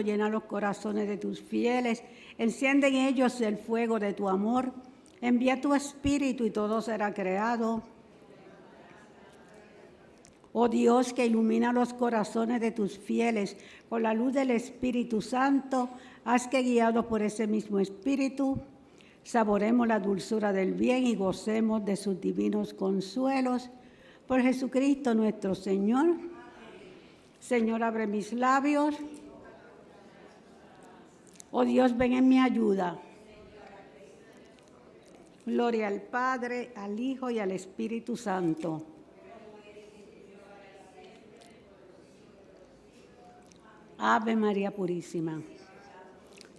Llena los corazones de tus fieles, enciende en ellos el fuego de tu amor, envía tu espíritu y todo será creado. Oh Dios, que ilumina los corazones de tus fieles con la luz del Espíritu Santo, haz que guiados por ese mismo Espíritu, saboremos la dulzura del bien y gocemos de sus divinos consuelos. Por Jesucristo nuestro Señor. Señor, abre mis labios. Oh Dios, ven en mi ayuda. Gloria al Padre, al Hijo y al Espíritu Santo. Ave María Purísima.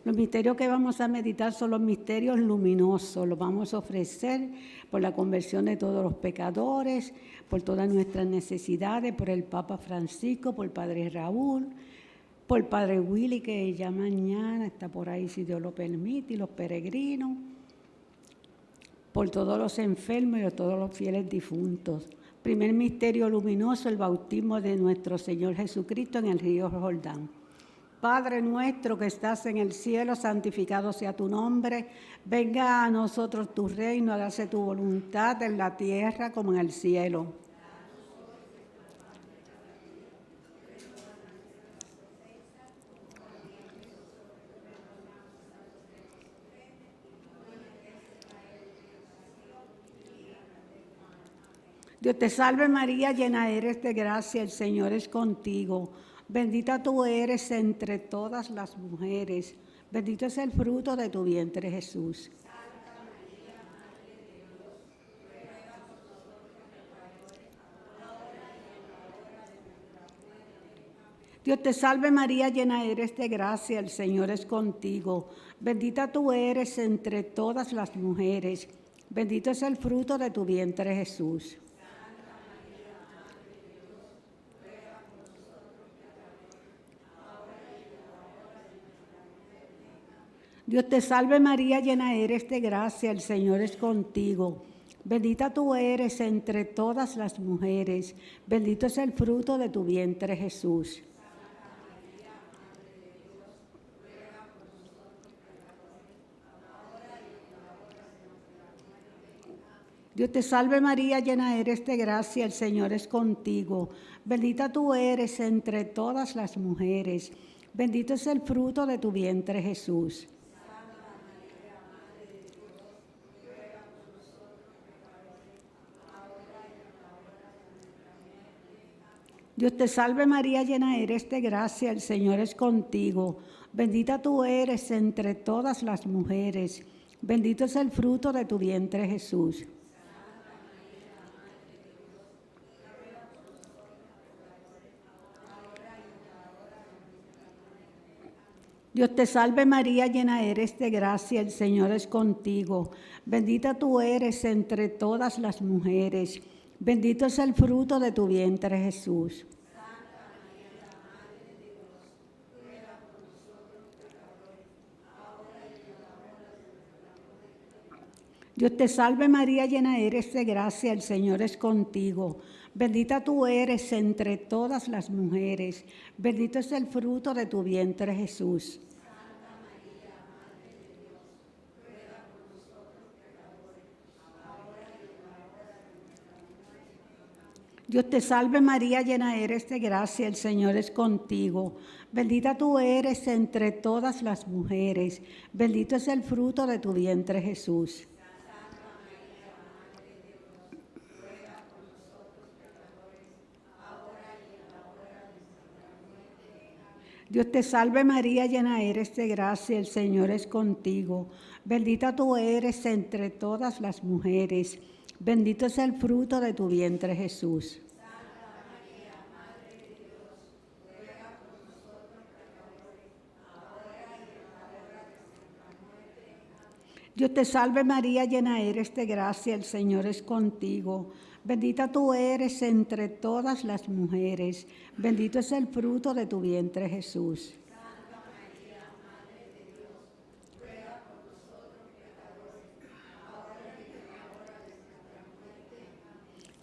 Los misterios que vamos a meditar son los misterios luminosos. Los vamos a ofrecer por la conversión de todos los pecadores, por todas nuestras necesidades, por el Papa Francisco, por el Padre Raúl, por el Padre Willy, que ya mañana está por ahí, si Dios lo permite, y los peregrinos, por todos los enfermos y por todos los fieles difuntos. Primer misterio luminoso, el bautismo de nuestro Señor Jesucristo en el río Jordán. Padre nuestro que estás en el cielo, santificado sea tu nombre. Venga a nosotros tu reino, hágase tu voluntad en la tierra como en el cielo. Dios te salve María, llena eres de gracia, el Señor es contigo. Bendita tú eres entre todas las mujeres, bendito es el fruto de tu vientre Jesús. Dios te salve María, llena eres de gracia, el Señor es contigo. Bendita tú eres entre todas las mujeres, bendito es el fruto de tu vientre Jesús. Dios te salve María, llena eres de gracia, el Señor es contigo. Bendita tú eres entre todas las mujeres, bendito es el fruto de tu vientre Jesús. Dios te salve María, llena eres de gracia, el Señor es contigo. Bendita tú eres entre todas las mujeres, bendito es el fruto de tu vientre Jesús. Dios te salve María, llena eres de gracia, el Señor es contigo. Bendita tú eres entre todas las mujeres, bendito es el fruto de tu vientre Jesús. Dios te salve María, llena eres de gracia, el Señor es contigo. Bendita tú eres entre todas las mujeres, bendito es el fruto de tu vientre Jesús. Dios te salve María, llena eres de gracia, el Señor es contigo. Bendita tú eres entre todas las mujeres, bendito es el fruto de tu vientre Jesús. Dios te salve María, llena eres de gracia, el Señor es contigo. Bendita tú eres entre todas las mujeres, bendito es el fruto de tu vientre Jesús. Dios te salve María, llena eres de gracia, el Señor es contigo. Bendita tú eres entre todas las mujeres, bendito es el fruto de tu vientre Jesús. Dios te salve María, llena eres de gracia, el Señor es contigo. Bendita tú eres entre todas las mujeres, bendito es el fruto de tu vientre Jesús.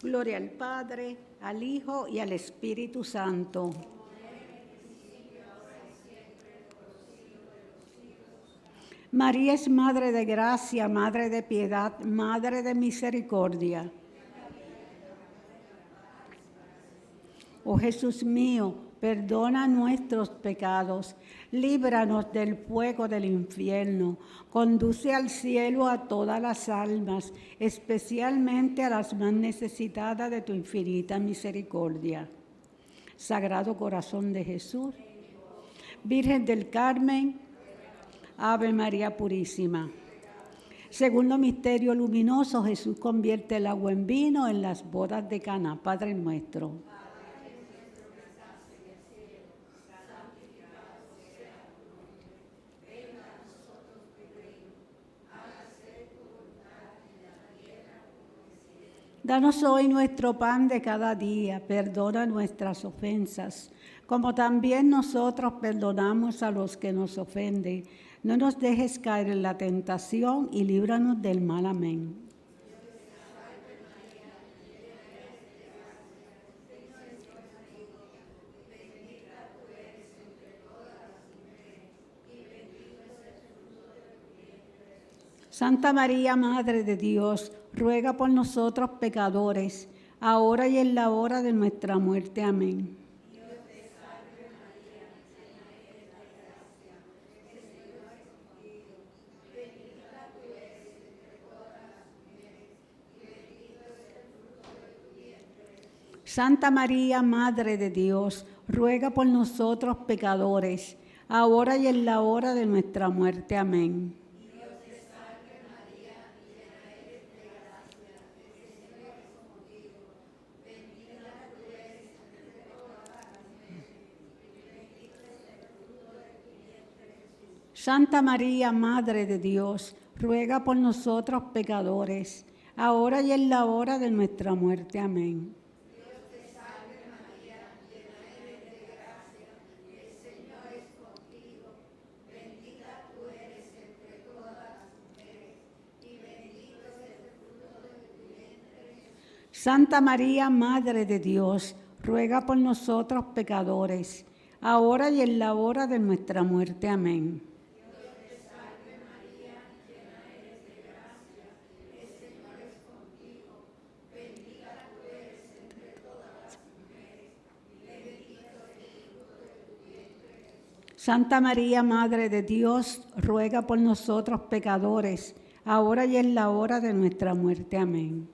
Gloria al Padre, al Hijo y al Espíritu Santo. María es Madre de gracia, Madre de piedad, Madre de misericordia. Oh Jesús mío, perdona nuestros pecados, líbranos del fuego del infierno, conduce al cielo a todas las almas, especialmente a las más necesitadas de tu infinita misericordia. Sagrado Corazón de Jesús, Virgen del Carmen, Ave María Purísima. Segundo misterio luminoso, Jesús convierte el agua en vino en las bodas de Caná. Padre nuestro. Danos hoy nuestro pan de cada día, perdona nuestras ofensas, como también nosotros perdonamos a los que nos ofenden. No nos dejes caer en la tentación y líbranos del mal. Amén. Santa María, Madre de Dios, ruega por nosotros pecadores, ahora y en la hora de nuestra muerte. Amén. Santa María, Madre de Dios, ruega por nosotros pecadores, ahora y en la hora de nuestra muerte. Amén. Santa María, Madre de Dios, ruega por nosotros pecadores, ahora y en la hora de nuestra muerte. Amén. Santa María, Madre de Dios, ruega por nosotros pecadores, ahora y en la hora de nuestra muerte. Amén. Santa María, Madre de Dios, ruega por nosotros pecadores, ahora y en la hora de nuestra muerte. Amén.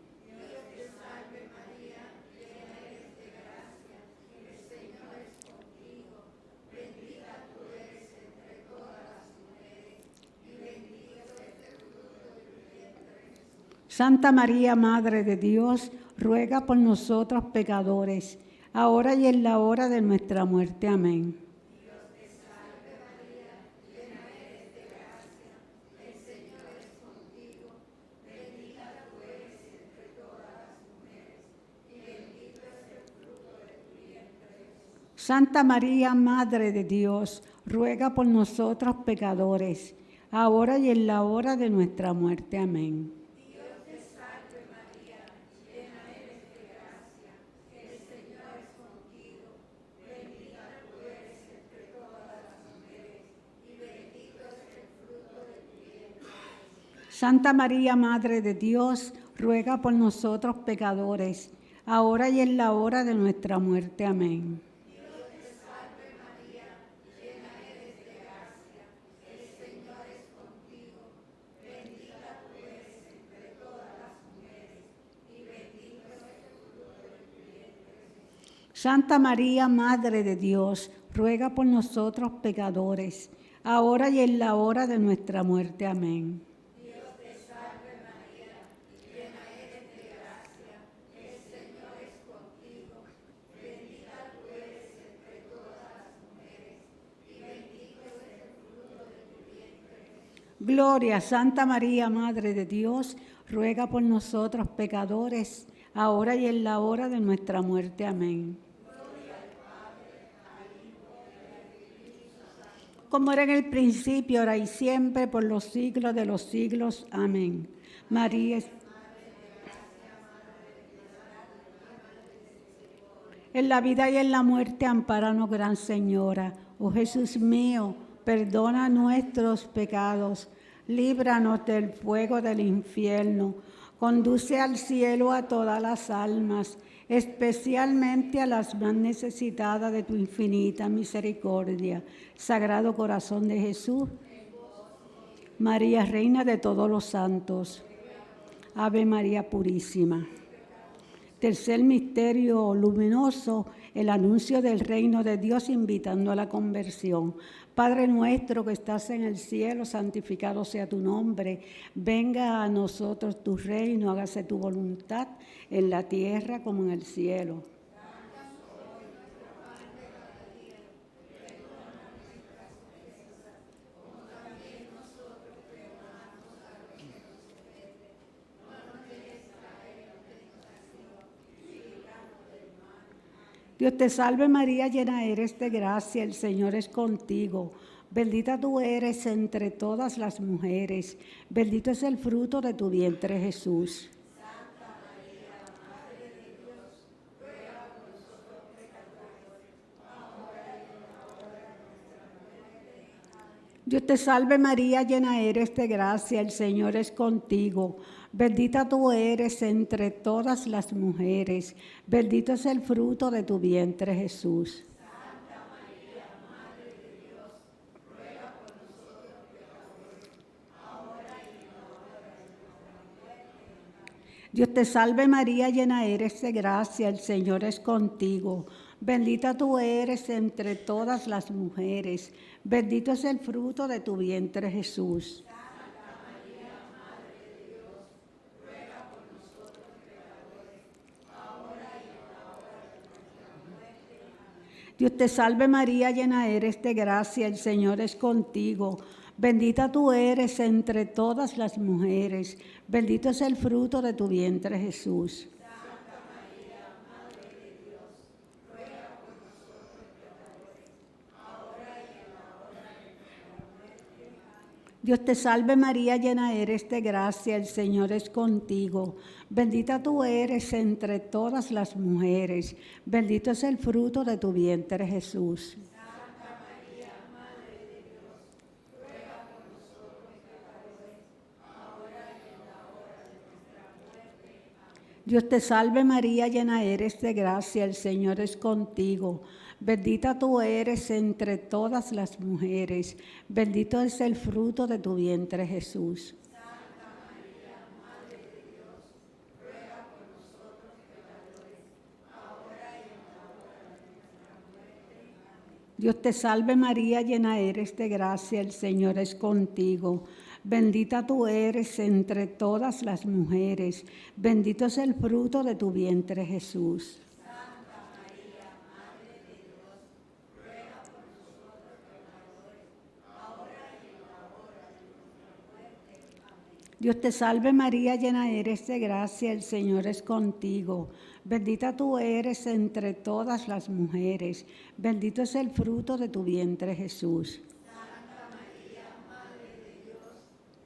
Santa María, Madre de Dios, ruega por nosotros pecadores, ahora y en la hora de nuestra muerte. Amén. Santa María, Madre de Dios, ruega por nosotros pecadores, ahora y en la hora de nuestra muerte. Amén. Santa María, Madre de Dios, ruega por nosotros pecadores, ahora y en la hora de nuestra muerte. Amén. Santa María, Madre de Dios, ruega por nosotros pecadores, ahora y en la hora de nuestra muerte. Amén. Gloria, Santa María, Madre de Dios, ruega por nosotros pecadores, ahora y en la hora de nuestra muerte. Amén. Como era en el principio, ahora y siempre, por los siglos de los siglos. Amén. María, en la vida y en la muerte, ampáranos, Gran Señora. Oh Jesús mío, perdona nuestros pecados, líbranos del fuego del infierno, conduce al cielo a todas las almas, especialmente a las más necesitadas de tu infinita misericordia. Sagrado Corazón de Jesús, María, Reina de todos los santos, Ave María Purísima. Tercer misterio luminoso, el anuncio del reino de Dios invitando a la conversión. Padre nuestro que estás en el cielo, santificado sea tu nombre. Venga a nosotros tu reino, hágase tu voluntad en la tierra como en el cielo. Dios te salve María, llena eres de gracia, el Señor es contigo. Bendita tú eres entre todas las mujeres, bendito es el fruto de tu vientre Jesús. Santa María, Madre de Dios, ruega por nosotros pecadores, ahora y en la hora de nuestra muerte. Amén. Dios te salve María, llena eres de gracia, el Señor es contigo. Bendita tú eres entre todas las mujeres, bendito es el fruto de tu vientre Jesús. Santa María, Madre de Dios, ruega por nosotros pecadores, ahora y en la hora de nuestra muerte. Amén. Dios te salve María, llena eres de gracia, el Señor es contigo. Bendita tú eres entre todas las mujeres, bendito es el fruto de tu vientre Jesús. Dios te salve María, llena eres de gracia, el Señor es contigo. Bendita tú eres entre todas las mujeres, bendito es el fruto de tu vientre Jesús. Santa María, Madre de Dios, ruega por nosotros pecadores, ahora y en la hora de nuestra muerte. Amén. Dios te salve María, llena eres de gracia, el Señor es contigo. Bendita tú eres entre todas las mujeres, bendito es el fruto de tu vientre Jesús. Santa María, Madre de Dios, ruega por nosotros pecadores, ahora y en la hora de nuestra muerte. Amén. Dios te salve María, llena eres de gracia, el Señor es contigo. Bendita tú eres entre todas las mujeres, bendito es el fruto de tu vientre Jesús. Santa María, Madre de Dios, ruega por nosotros pecadores, ahora y en la hora de nuestra muerte. Amén. Dios te salve María, llena eres de gracia, el Señor es contigo. Bendita tú eres entre todas las mujeres, bendito es el fruto de tu vientre Jesús. Santa María, Madre de Dios, ruega por nosotros pecadores, ahora y en la hora de nuestra muerte. Amén. Dios te salve María, llena eres de gracia, el Señor es contigo. Bendita tú eres entre todas las mujeres, bendito es el fruto de tu vientre Jesús. Santa María, Madre de Dios,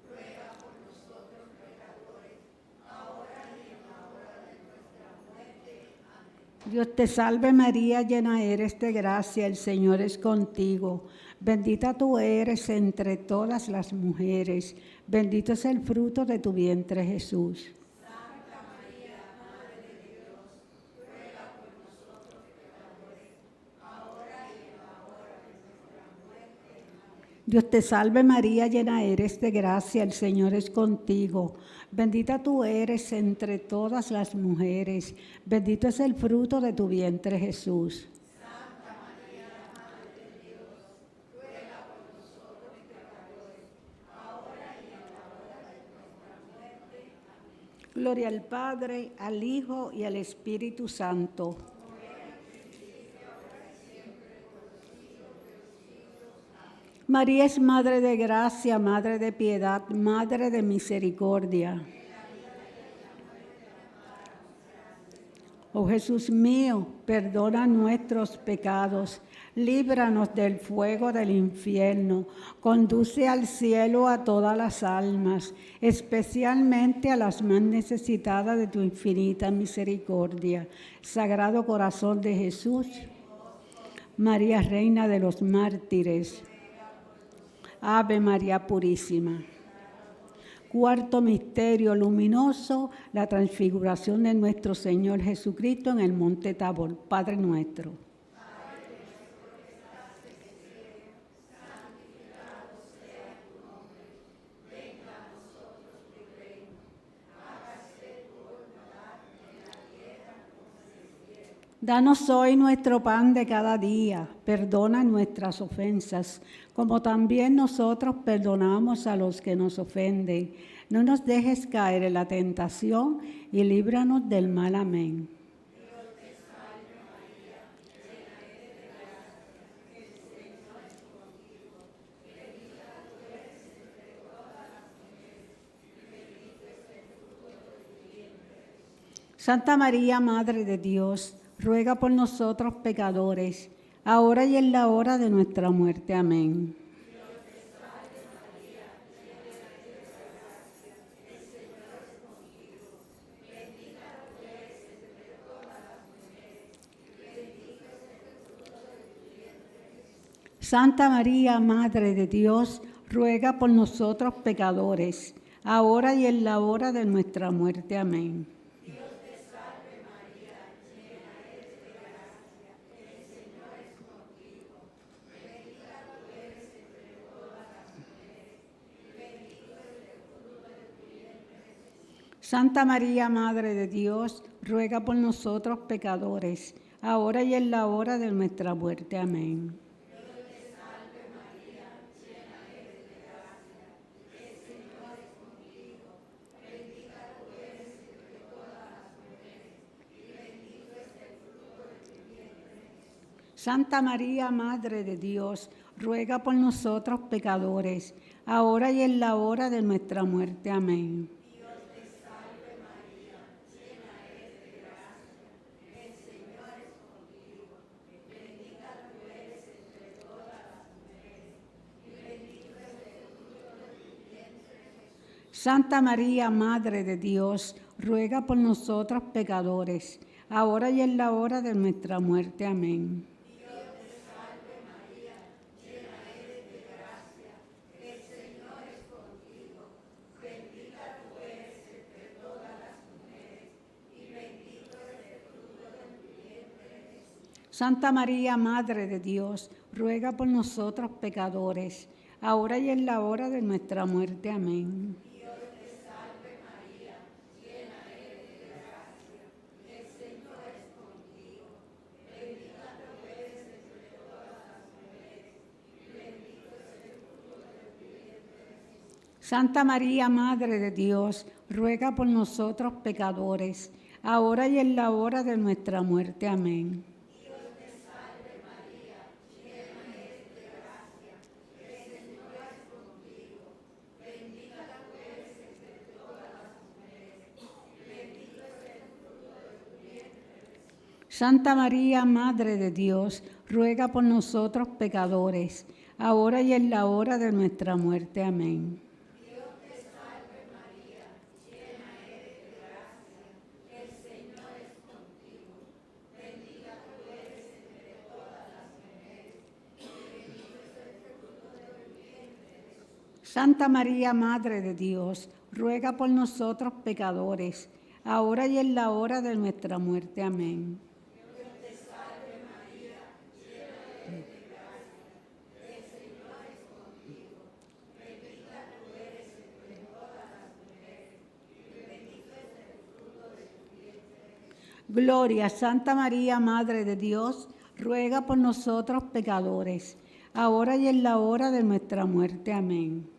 ruega por nosotros pecadores, ahora y en la hora de nuestra muerte. Amén. Dios te salve María, llena eres de gracia, el Señor es contigo. Bendita tú eres entre todas las mujeres, bendito es el fruto de tu vientre Jesús. Santa María, Madre de Dios, ruega por nosotros pecadores, ahora y en la hora de nuestra muerte. Amén. Dios te salve María, llena eres de gracia, el Señor es contigo. Bendita tú eres entre todas las mujeres, bendito es el fruto de tu vientre Jesús. Santa María, Madre de Dios, ruega por nosotros pecadores, ahora y en la hora de nuestra muerte. Amén. Gloria al Padre, al Hijo y al Espíritu Santo. María es Madre de gracia, Madre de piedad, Madre de misericordia. Oh Jesús mío, perdona nuestros pecados, líbranos del fuego del infierno, conduce al cielo a todas las almas, especialmente a las más necesitadas de tu infinita misericordia. Sagrado Corazón de Jesús, María, Reina de los mártires, Ave María Purísima. Cuarto misterio luminoso, la transfiguración de nuestro Señor Jesucristo en el monte Tabor. Padre nuestro. Danos hoy nuestro pan de cada día, perdona nuestras ofensas, como también nosotros perdonamos a los que nos ofenden. No nos dejes caer en la tentación y líbranos del mal. Amén. Santa María, Madre de Dios, ruega por nosotros pecadores, ahora y en la hora de nuestra muerte. Amén. Santa María, Madre de Dios, ruega por nosotros pecadores, ahora y en la hora de nuestra muerte. Amén. Santa María, Madre de Dios, ruega por nosotros pecadores, ahora y en la hora de nuestra muerte. Amén. Santa María, Madre de Dios, ruega por nosotros pecadores, ahora y en la hora de nuestra muerte. Amén. Santa María, Madre de Dios, ruega por nosotros pecadores, ahora y en la hora de nuestra muerte. Amén. Santa María, Madre de Dios, ruega por nosotros pecadores, ahora y en la hora de nuestra muerte. Amén. Santa María, Madre de Dios, ruega por nosotros pecadores, ahora y en la hora de nuestra muerte. Amén. Santa María, Madre de Dios, ruega por nosotros pecadores, ahora y en la hora de nuestra muerte. Amén. Santa María, Madre de Dios, ruega por nosotros pecadores, ahora y en la hora de nuestra muerte. Amén. Gloria, Santa María, Madre de Dios, ruega por nosotros pecadores, ahora y en la hora de nuestra muerte. Amén.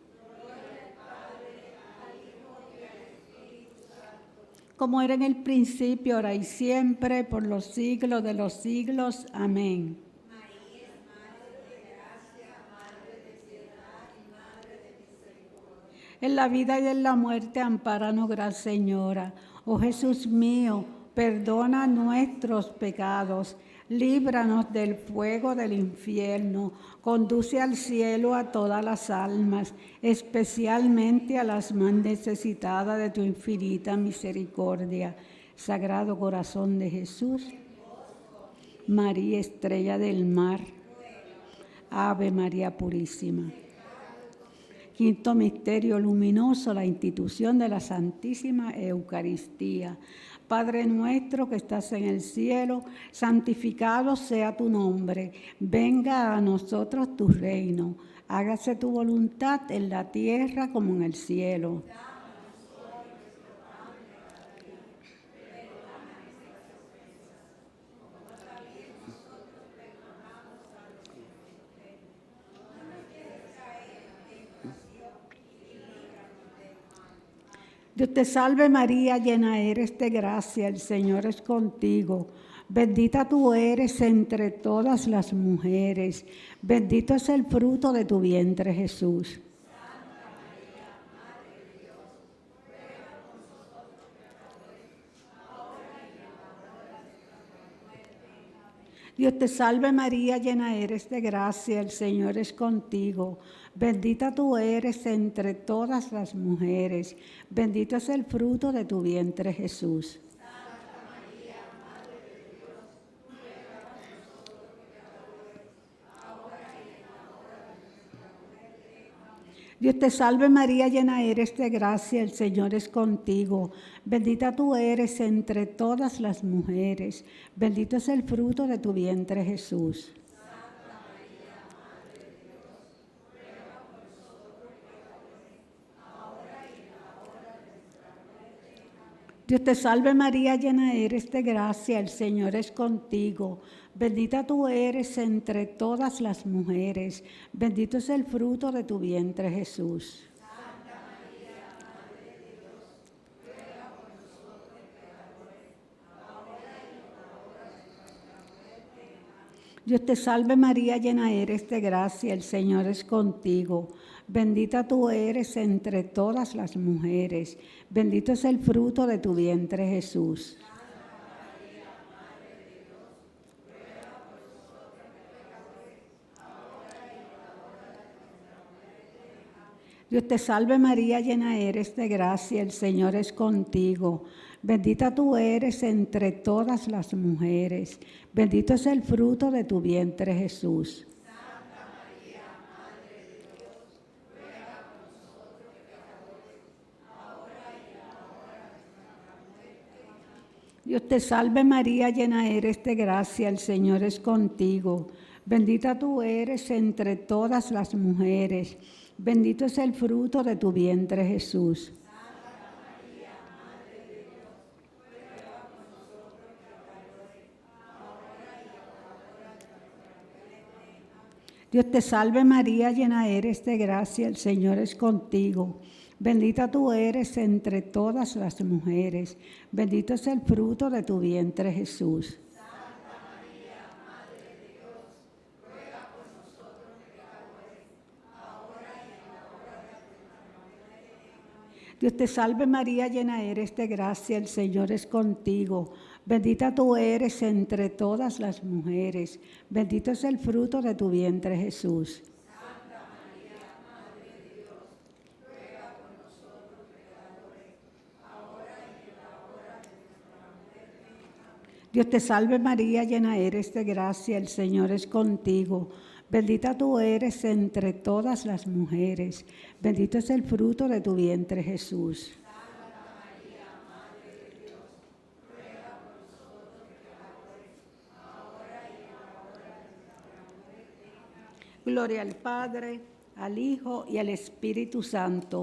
Como era en el principio, ahora y siempre, por los siglos de los siglos. Amén. María es Madre de gracia, Madre de piedad y Madre de misericordia. En la vida y en la muerte, ampáranos, Gran Señora. Oh Jesús mío, perdona nuestros pecados, líbranos del fuego del infierno, conduce al cielo a todas las almas, especialmente a las más necesitadas de tu infinita misericordia. Sagrado Corazón de Jesús, María Estrella del Mar, Ave María Purísima. Quinto misterio luminoso, la institución de la Santísima Eucaristía. Padre nuestro que estás en el cielo, santificado sea tu nombre. Venga a nosotros tu reino. Hágase tu voluntad en la tierra como en el cielo. Dios te salve María, llena eres de gracia, el Señor es contigo. Bendita tú eres entre todas las mujeres, bendito es el fruto de tu vientre Jesús. Dios te salve María, llena eres de gracia, el Señor es contigo. Bendita tú eres entre todas las mujeres, bendito es el fruto de tu vientre Jesús. Dios te salve María, llena eres de gracia, el Señor es contigo. Bendita tú eres entre todas las mujeres, bendito es el fruto de tu vientre Jesús. Dios te salve María, llena eres de gracia, el Señor es contigo. Bendita tú eres entre todas las mujeres, bendito es el fruto de tu vientre Jesús. Santa María, Madre de Dios, ruega por nosotros pecadores, ahora y en la hora de nuestra muerte. Amén. Dios te salve María, llena eres de gracia, el Señor es contigo. Bendita tú eres entre todas las mujeres, bendito es el fruto de tu vientre Jesús. Dios te salve María, llena eres de gracia, el Señor es contigo. Bendita tú eres entre todas las mujeres, bendito es el fruto de tu vientre Jesús. Santa María, Madre de Dios, ruega por nosotros pecadores, ahora y en la hora de nuestra muerte. Amén. Dios te salve María, llena eres de gracia, el Señor es contigo. Bendita tú eres entre todas las mujeres, bendito es el fruto de tu vientre Jesús. Santa María, Madre de Dios, ruega por nosotros pecadores, ahora y en la hora de nuestra muerte. Amén. Dios te salve María, llena eres de gracia, el Señor es contigo. Bendita tú eres entre todas las mujeres, bendito es el fruto de tu vientre Jesús. Santa María, Madre de Dios, ruega por nosotros pecadores, ahora y en la hora de nuestra muerte. Amén. Dios te salve María, llena eres de gracia, el Señor es contigo. Bendita tú eres entre todas las mujeres, bendito es el fruto de tu vientre Jesús. Santa María, Madre de Dios, ruega por nosotros pecadores, ahora y en la hora de nuestra muerte. Amén. Dios te salve María, llena eres de gracia, el Señor es contigo. Bendita tú eres entre todas las mujeres, bendito es el fruto de tu vientre Jesús. Santa María, Madre de Dios, ruega por nosotros pecadores, ahora y en la hora de nuestra muerte. Amén. Gloria al Padre, al Hijo y al Espíritu Santo.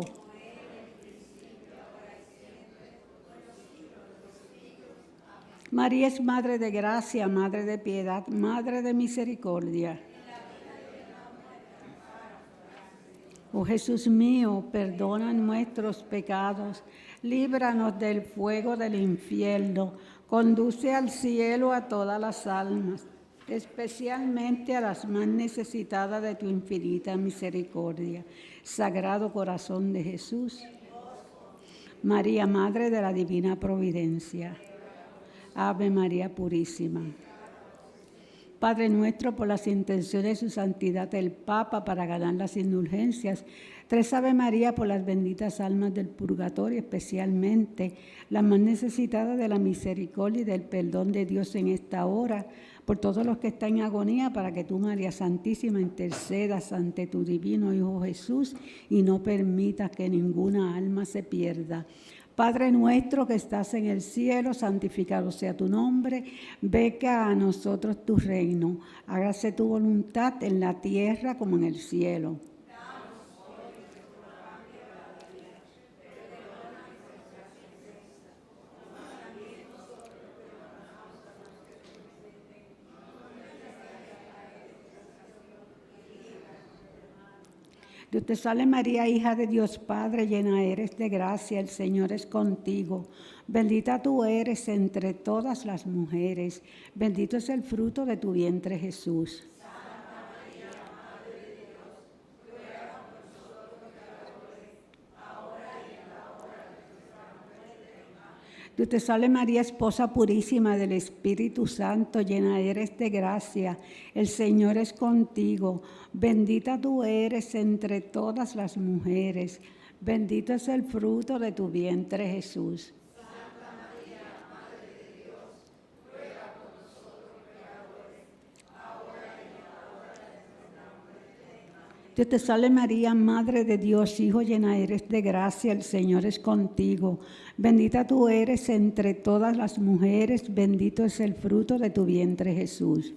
María es Madre de gracia, Madre de piedad, Madre de misericordia. Oh Jesús mío, perdona nuestros pecados, líbranos del fuego del infierno, conduce al cielo a todas las almas, especialmente a las más necesitadas de tu infinita misericordia. Sagrado Corazón de Jesús, María, Madre de la Divina Providencia. Ave María Purísima. Padre nuestro, por las intenciones de su santidad el Papa, para ganar las indulgencias. Tres Ave María por las benditas almas del purgatorio, especialmente las más necesitadas de la misericordia y del perdón de Dios en esta hora. por todos los que están en agonía, para que tú, María Santísima, intercedas ante tu divino Hijo Jesús y no permitas que ninguna alma se pierda. Padre nuestro que estás en el cielo, santificado sea tu nombre, venga a nosotros tu reino, hágase tu voluntad en la tierra como en el cielo. Dios te salve María, hija de Dios Padre, llena eres de gracia, el Señor es contigo. Bendita tú eres entre todas las mujeres, bendito es el fruto de tu vientre Jesús. Santa María, Madre de Dios, ruega por nosotros pecadores, ahora y en la hora de nuestra muerte. Amén. Dios te salve María, esposa purísima del Espíritu Santo, llena eres de gracia, el Señor es contigo. Bendita tú eres entre todas las mujeres, bendito es el fruto de tu vientre Jesús. Santa María, Madre de Dios, ruega por nosotros pecadores, ahora y en la hora de nuestra muerte. Amén. Dios te salve María, Madre de Dios, Hijo, llena eres de gracia, el Señor es contigo. Bendita tú eres entre todas las mujeres, bendito es el fruto de tu vientre Jesús.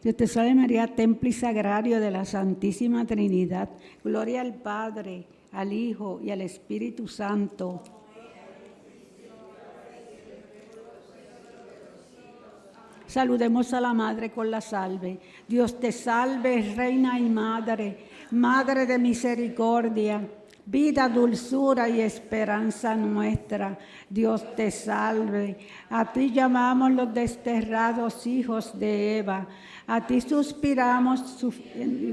Dios te salve María, templo y sagrario de la Santísima Trinidad. Gloria al Padre, al Hijo y al Espíritu Santo. Saludemos a la Madre con la salve. Dios te salve, Reina y Madre, Madre de misericordia, vida, dulzura y esperanza nuestra. Dios te salve. A ti llamamos los desterrados hijos de Eva. A ti suspiramos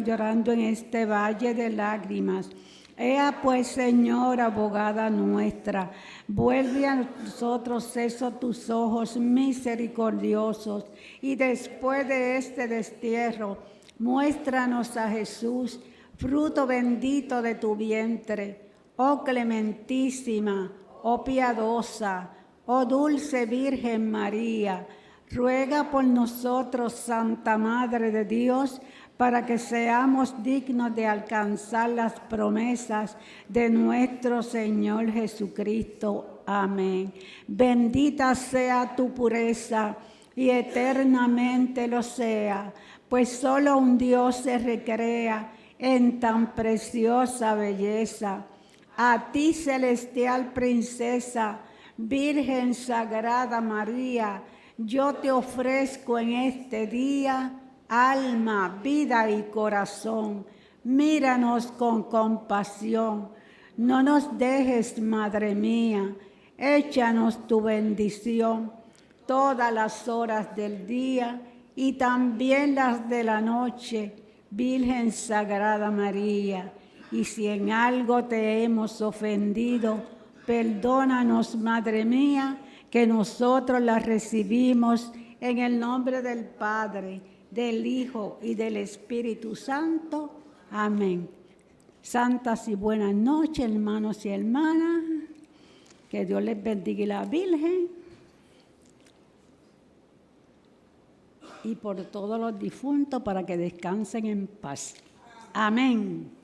llorando en este valle de lágrimas. Ea pues, Señora, abogada nuestra, vuelve a nosotros esos tus ojos misericordiosos, y después de este destierro, muéstranos a Jesús, fruto bendito de tu vientre. Oh clementísima, oh piadosa, oh dulce Virgen María, ruega por nosotros, Santa Madre de Dios, para que seamos dignos de alcanzar las promesas de nuestro Señor Jesucristo. Amén. Bendita sea tu pureza y eternamente lo sea, pues solo un Dios se recrea en tan preciosa belleza. A ti, celestial princesa, Virgen Sagrada María, yo te ofrezco en este día alma, vida y corazón. Míranos con compasión. No nos dejes, Madre mía. Échanos tu bendición todas las horas del día y también las de la noche, Virgen Sagrada María. Y si en algo te hemos ofendido, perdónanos, Madre mía, que nosotros la recibimos en el nombre del Padre, del Hijo y del Espíritu Santo. Amén. Santas y buenas noches, hermanos y hermanas. Que Dios les bendiga y la Virgen. Y por todos los difuntos, para que descansen en paz. Amén.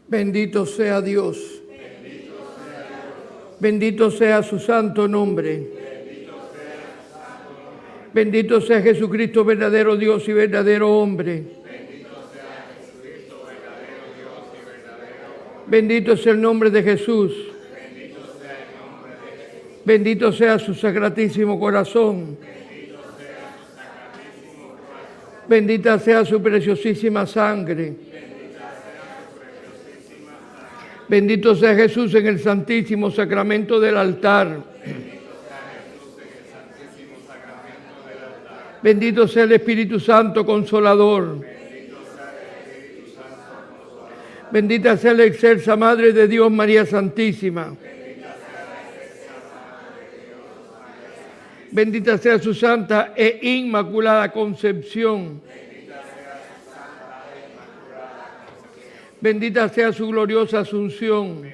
Bendito sea Dios. Bendito sea su santo nombre. Bendito sea Jesucristo, verdadero Dios y verdadero hombre. Bendito es el nombre de Jesús. Bendito sea su sacratísimo corazón. Bendita sea su preciosísima sangre. Bendito sea Jesús en el santísimo sacramento del altar. Bendito sea el Espíritu Santo Consolador. Bendita sea la excelsa Madre de Dios, María Santísima. Bendita sea su santa e inmaculada concepción. Bendita sea su gloriosa asunción.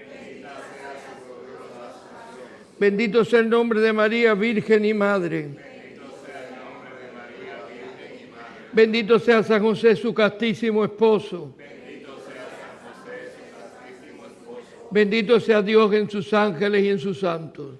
Bendito sea el nombre de María, Virgen y Madre. Bendito sea San José, su castísimo esposo. Bendito sea Dios en sus ángeles y en sus santos.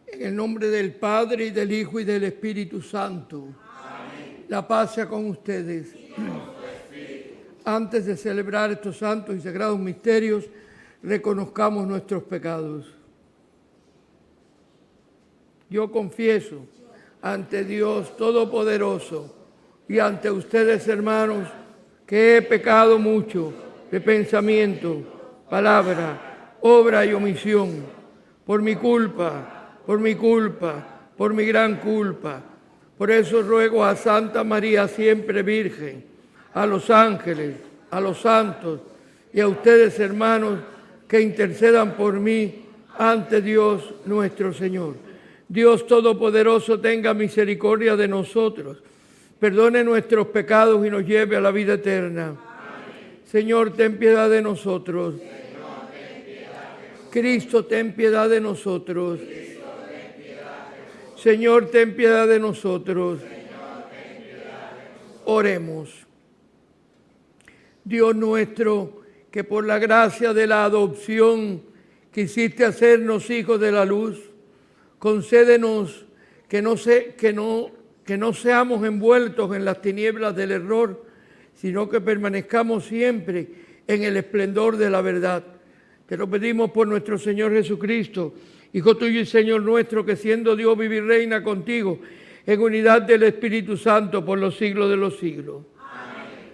En el nombre del Padre, y del Hijo, y del Espíritu Santo. Amén. La paz sea con ustedes. Antes de celebrar estos santos y sagrados misterios, reconozcamos nuestros pecados. Yo confieso ante Dios Todopoderoso y ante ustedes, hermanos, que he pecado mucho de pensamiento, palabra, obra y omisión, por mi culpa, por mi gran culpa. Por eso ruego a Santa María, siempre Virgen, a los ángeles, a los santos y a ustedes, hermanos, que intercedan por mí ante Dios nuestro Señor. Dios Todopoderoso tenga misericordia de nosotros, perdone nuestros pecados y nos lleve a la vida eterna. Amén. Señor, ten piedad de nosotros. Cristo, ten piedad de nosotros. Señor, ten piedad de nosotros. Oremos. Dios nuestro, que por la gracia de la adopción quisiste hacernos hijos de la luz, concédenos que no seamos envueltos en las tinieblas del error, sino que permanezcamos siempre en el esplendor de la verdad. Te lo pedimos por nuestro Señor Jesucristo, Hijo tuyo y Señor nuestro, que siendo Dios vive y reina contigo en unidad del Espíritu Santo por los siglos de los siglos. Amén.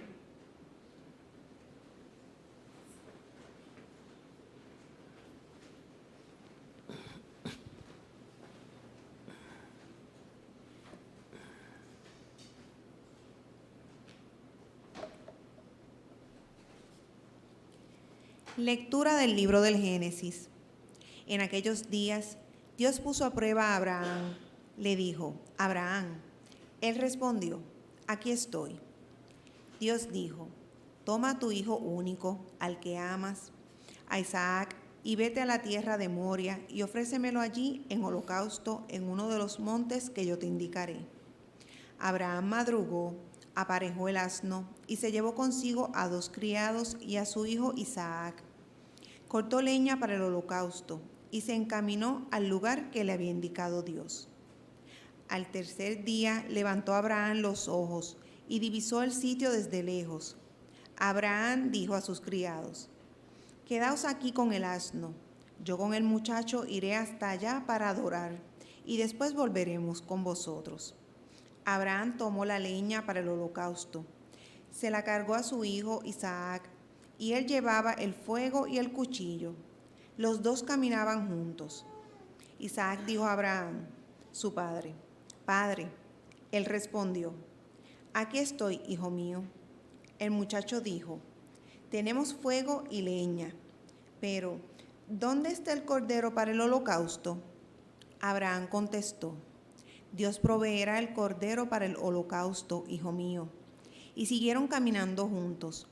Lectura del libro del Génesis. En aquellos días, Dios puso a prueba a Abraham. Le dijo: Abraham. Él respondió: aquí estoy. Dios dijo: toma a tu hijo único, al que amas, a Isaac, y vete a la tierra de Moria y ofrécemelo allí en holocausto en uno de los montes que yo te indicaré. Abraham madrugó, aparejó el asno y se llevó consigo a 2 criados y a su hijo Isaac. Cortó leña para el holocausto y se encaminó al lugar que le había indicado Dios. Al tercer día levantó Abraham los ojos y divisó el sitio desde lejos. Abraham dijo a sus criados: quedaos aquí con el asno, yo con el muchacho iré hasta allá para adorar, y después volveremos con vosotros. Abraham tomó la leña para el holocausto, se la cargó a su hijo Isaac, y él llevaba el fuego y el cuchillo. Los dos caminaban juntos. Isaac dijo a Abraham, su padre: Padre. Él respondió: aquí estoy, hijo mío. El muchacho dijo: tenemos fuego y leña, pero ¿dónde está el cordero para el holocausto? Abraham contestó: Dios proveerá el cordero para el holocausto, hijo mío. Y siguieron caminando juntos.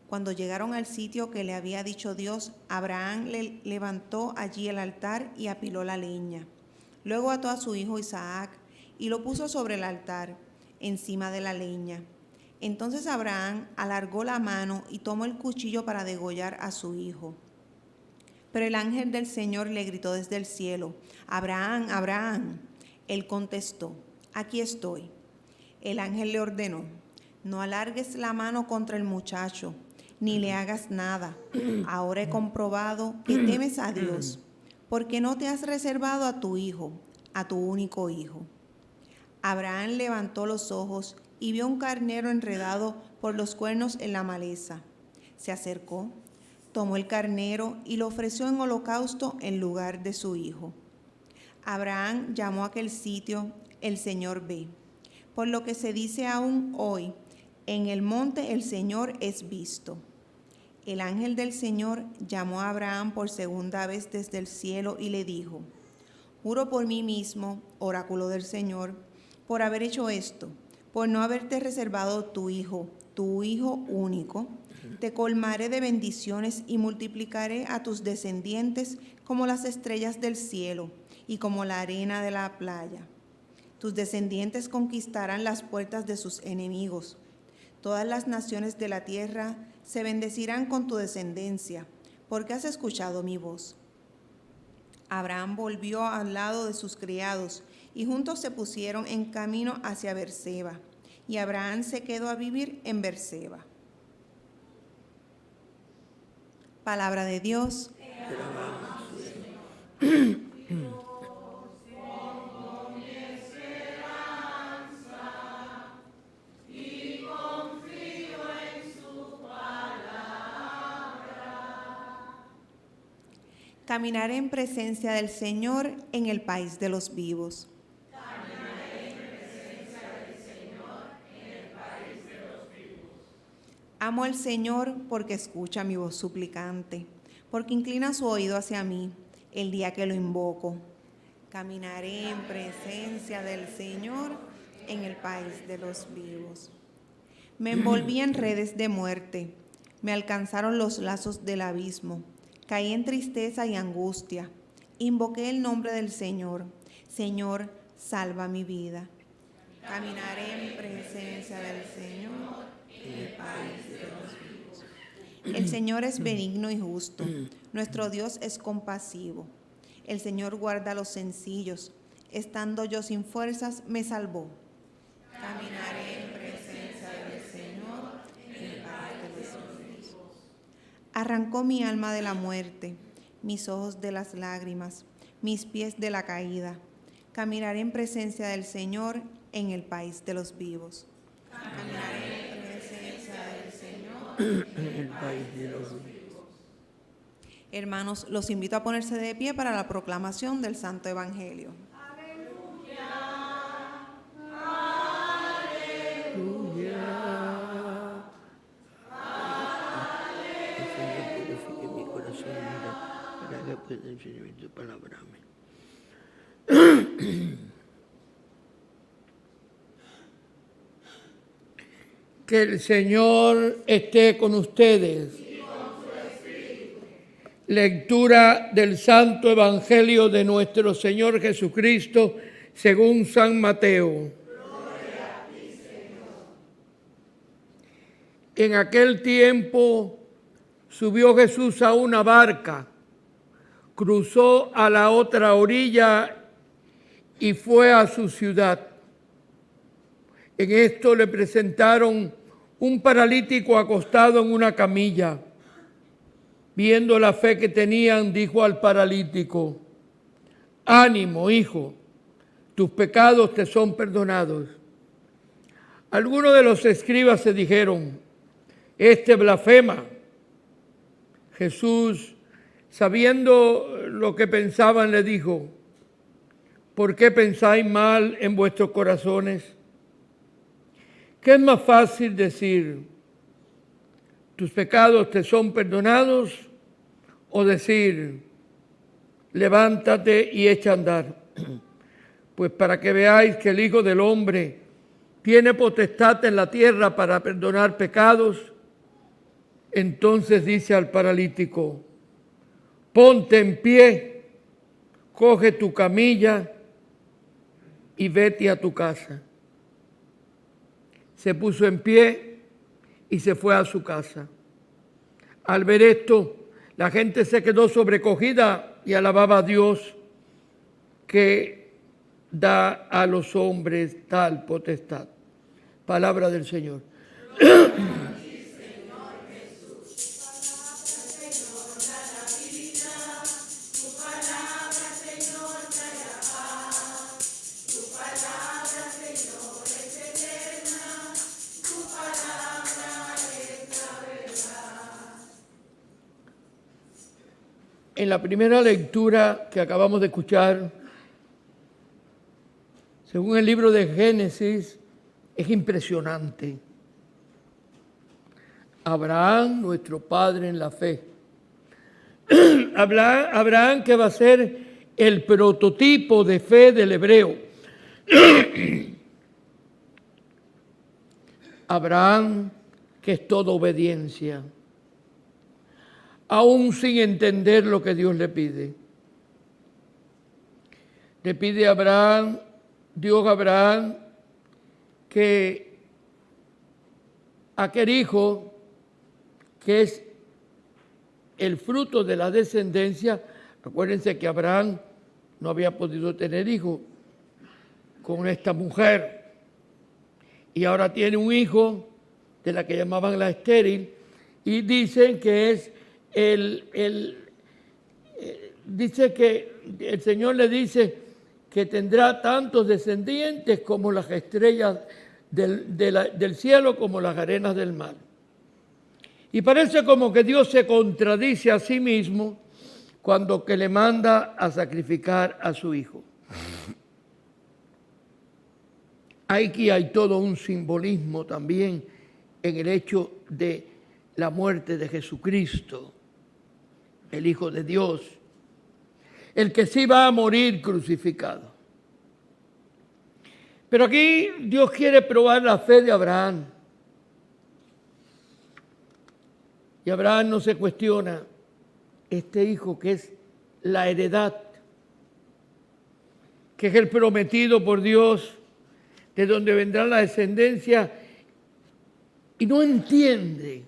Cuando llegaron al sitio que le había dicho Dios, Abraham le levantó allí el altar y apiló la leña. Luego ató a su hijo Isaac y lo puso sobre el altar, encima de la leña. Entonces Abraham alargó la mano y tomó el cuchillo para degollar a su hijo. Pero el ángel del Señor le gritó desde el cielo: Abraham, Abraham. Él contestó: aquí estoy. El ángel le ordenó: no alargues la mano contra el muchacho, ni le hagas nada. Ahora he comprobado que temes a Dios, porque no te has reservado a tu hijo, a tu único hijo. Abraham levantó los ojos y vio un carnero enredado por los cuernos en la maleza. Se acercó, tomó el carnero y lo ofreció en holocausto en lugar de su hijo. Abraham llamó a aquel sitio: el Señor ve. Por lo que se dice aún hoy: en el monte el Señor es visto. El ángel del Señor llamó a Abraham por segunda vez desde el cielo y le dijo: juro por mí mismo, oráculo del Señor, por haber hecho esto, por no haberte reservado tu hijo único, te colmaré de bendiciones y multiplicaré a tus descendientes como las estrellas del cielo y como la arena de la playa. Tus descendientes conquistarán las puertas de sus enemigos. Todas las naciones de la tierra se bendecirán con tu descendencia, porque has escuchado mi voz. Abraham volvió al lado de sus criados, y juntos se pusieron en camino hacia Berseba, y Abraham se quedó a vivir en Berseba. Palabra de Dios. Caminaré en presencia del Señor en el país de los vivos. Caminaré en presencia del Señor en el país de los vivos. Amo al Señor porque escucha mi voz suplicante, porque inclina su oído hacia mí el día que lo invoco. Caminaré en presencia del Señor en el país de los vivos. Me envolví en redes de muerte, me alcanzaron los lazos del abismo. Caí en tristeza y angustia. Invoqué el nombre del Señor. Señor, salva mi vida. Caminaré en presencia del Señor en el país de los vivos. El Señor es benigno y justo. Nuestro Dios es compasivo. El Señor guarda a los sencillos. Estando yo sin fuerzas, me salvó. Caminaré en presencia del Señor en el país de los vivos. Arrancó mi alma de la muerte, mis ojos de las lágrimas, mis pies de la caída. Caminaré en presencia del Señor en el país de los vivos. Caminaré en presencia del Señor en el país de los vivos. Hermanos, los invito a ponerse de pie para la proclamación del Santo Evangelio. Tu palabra. Amén. Que el Señor esté con ustedes. Lectura del Santo Evangelio de nuestro Señor Jesucristo según San Mateo. Gloria a ti, Señor. En aquel tiempo subió Jesús a una barca, cruzó a la otra orilla y fue a su ciudad. En esto le presentaron un paralítico acostado en una camilla. Viendo la fe que tenían, dijo al paralítico: ánimo, hijo, tus pecados te son perdonados. Algunos de los escribas se dijeron: este blasfema. Jesús, sabiendo lo que pensaban, le dijo: ¿por qué pensáis mal en vuestros corazones? ¿Qué es más fácil decir: tus pecados te son perdonados, o decir: levántate y echa a andar? Pues para que veáis que el Hijo del Hombre tiene potestad en la tierra para perdonar pecados. Entonces dice al paralítico: ponte en pie, coge tu camilla y vete a tu casa. Se puso en pie y se fue a su casa. Al ver esto, la gente se quedó sobrecogida y alababa a Dios, que da a los hombres tal potestad. Palabra del Señor. En la primera lectura que acabamos de escuchar, según el libro de Génesis, es impresionante. Abraham, nuestro padre en la fe. Abraham, que va a ser el prototipo de fe del hebreo. Abraham, que es toda obediencia, aún sin entender lo que Dios le pide. Le pide a Abraham, Dios a Abraham, que aquel hijo, que es el fruto de la descendencia, acuérdense que Abraham no había podido tener hijo con esta mujer, y ahora tiene un hijo de la que llamaban la estéril, y dicen que es dice que el Señor le dice que tendrá tantos descendientes como las estrellas del cielo, como las arenas del mar. Y parece como que Dios se contradice a sí mismo cuando que le manda a sacrificar a su hijo. Aquí hay todo un simbolismo también en el hecho de la muerte de Jesucristo, el Hijo de Dios, el que sí va a morir crucificado. Pero aquí Dios quiere probar la fe de Abraham. Y Abraham no se cuestiona este hijo que es la heredad, que es el prometido por Dios, de donde vendrá la descendencia, y no entiende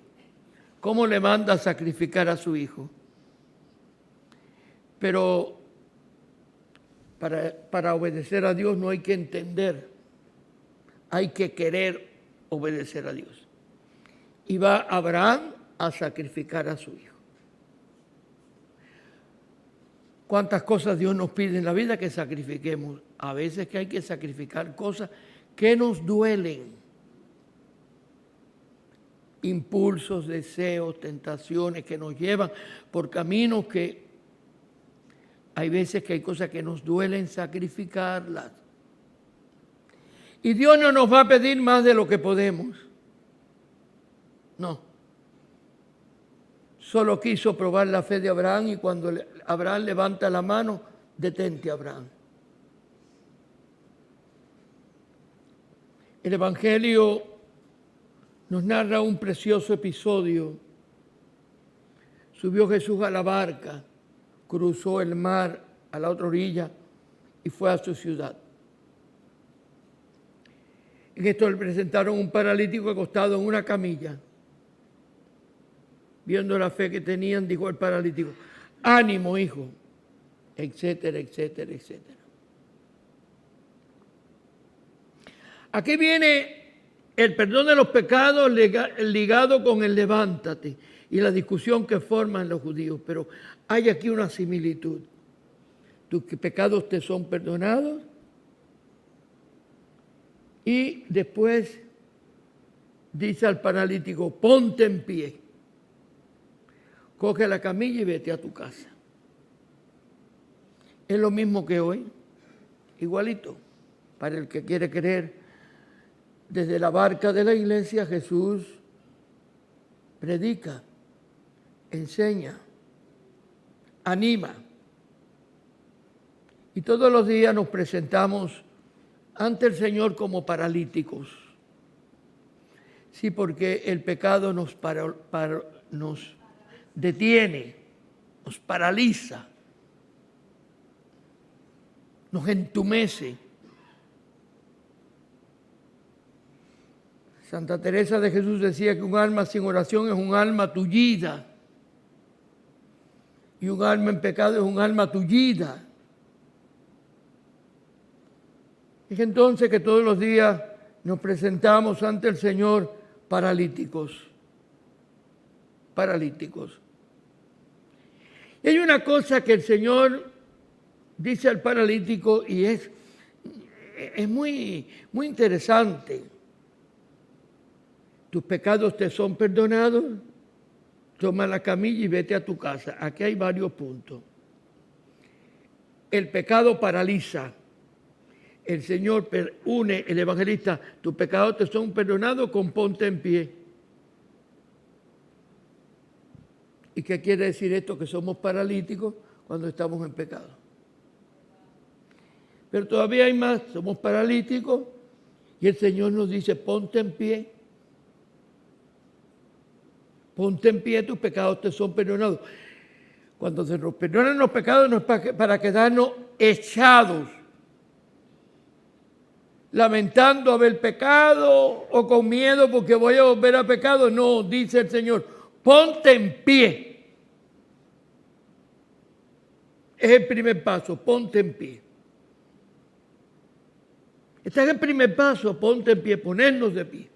cómo le manda a sacrificar a su hijo. Pero para obedecer a Dios no hay que entender, hay que querer obedecer a Dios. Y va Abraham a sacrificar a su hijo. ¿Cuántas cosas Dios nos pide en la vida que sacrifiquemos? A veces que hay que sacrificar cosas que nos duelen. Impulsos, deseos, tentaciones que nos llevan por caminos que hay veces que hay cosas que nos duelen sacrificarlas. Y Dios no nos va a pedir más de lo que podemos. No. Solo quiso probar la fe de Abraham, y cuando Abraham levanta la mano, detente, Abraham. El Evangelio nos narra un precioso episodio. Subió Jesús a la barca, cruzó el mar a la otra orilla y fue a su ciudad. En esto le presentaron un paralítico acostado en una camilla. Viendo la fe que tenían, dijo al paralítico: ánimo, hijo, etcétera, etcétera, etcétera. Aquí viene el perdón de los pecados ligado con el levántate y la discusión que forman los judíos. Pero hay aquí una similitud. Tus pecados te son perdonados. Y después dice al paralítico: ponte en pie, coge la camilla y vete a tu casa. Es lo mismo que hoy, igualito. Para el que quiere creer, desde la barca de la iglesia Jesús predica, enseña, anima. Y todos los días nos presentamos ante el Señor como paralíticos. Sí, porque el pecado nos detiene, nos paraliza, nos entumece. Santa Teresa de Jesús decía que un alma sin oración es un alma tullida y un alma en pecado es un alma tullida. Es entonces que todos los días nos presentamos ante el Señor paralíticos. Paralíticos. Y hay una cosa que el Señor dice al paralítico y es muy interesante. Tus pecados te son perdonados, toma la camilla y vete a tu casa. Aquí hay varios puntos. El pecado paraliza. El Señor une, el evangelista, tus pecados te son perdonados, con ponte en pie. ¿Y qué quiere decir esto? Que somos paralíticos cuando estamos en pecado. Pero todavía hay más, somos paralíticos y el Señor nos dice: ponte en pie. Ponte en pie, tus pecados te son perdonados. Cuando se nos perdonan los pecados no es para quedarnos echados, lamentando haber pecado o con miedo porque voy a volver a pecado. No, dice el Señor, ponte en pie. Es el primer paso, ponte en pie. Este es el primer paso, ponte en pie, ponernos de pie.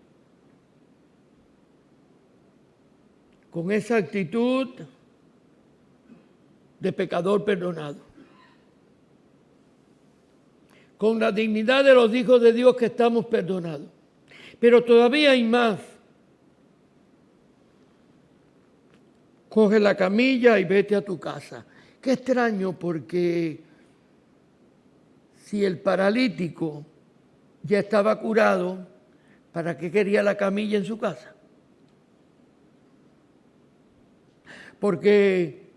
Con esa actitud de pecador perdonado. Con la dignidad de los hijos de Dios que estamos perdonados. Pero todavía hay más. Coge la camilla y vete a tu casa. Qué extraño, porque si el paralítico ya estaba curado, ¿para qué quería la camilla en su casa? Porque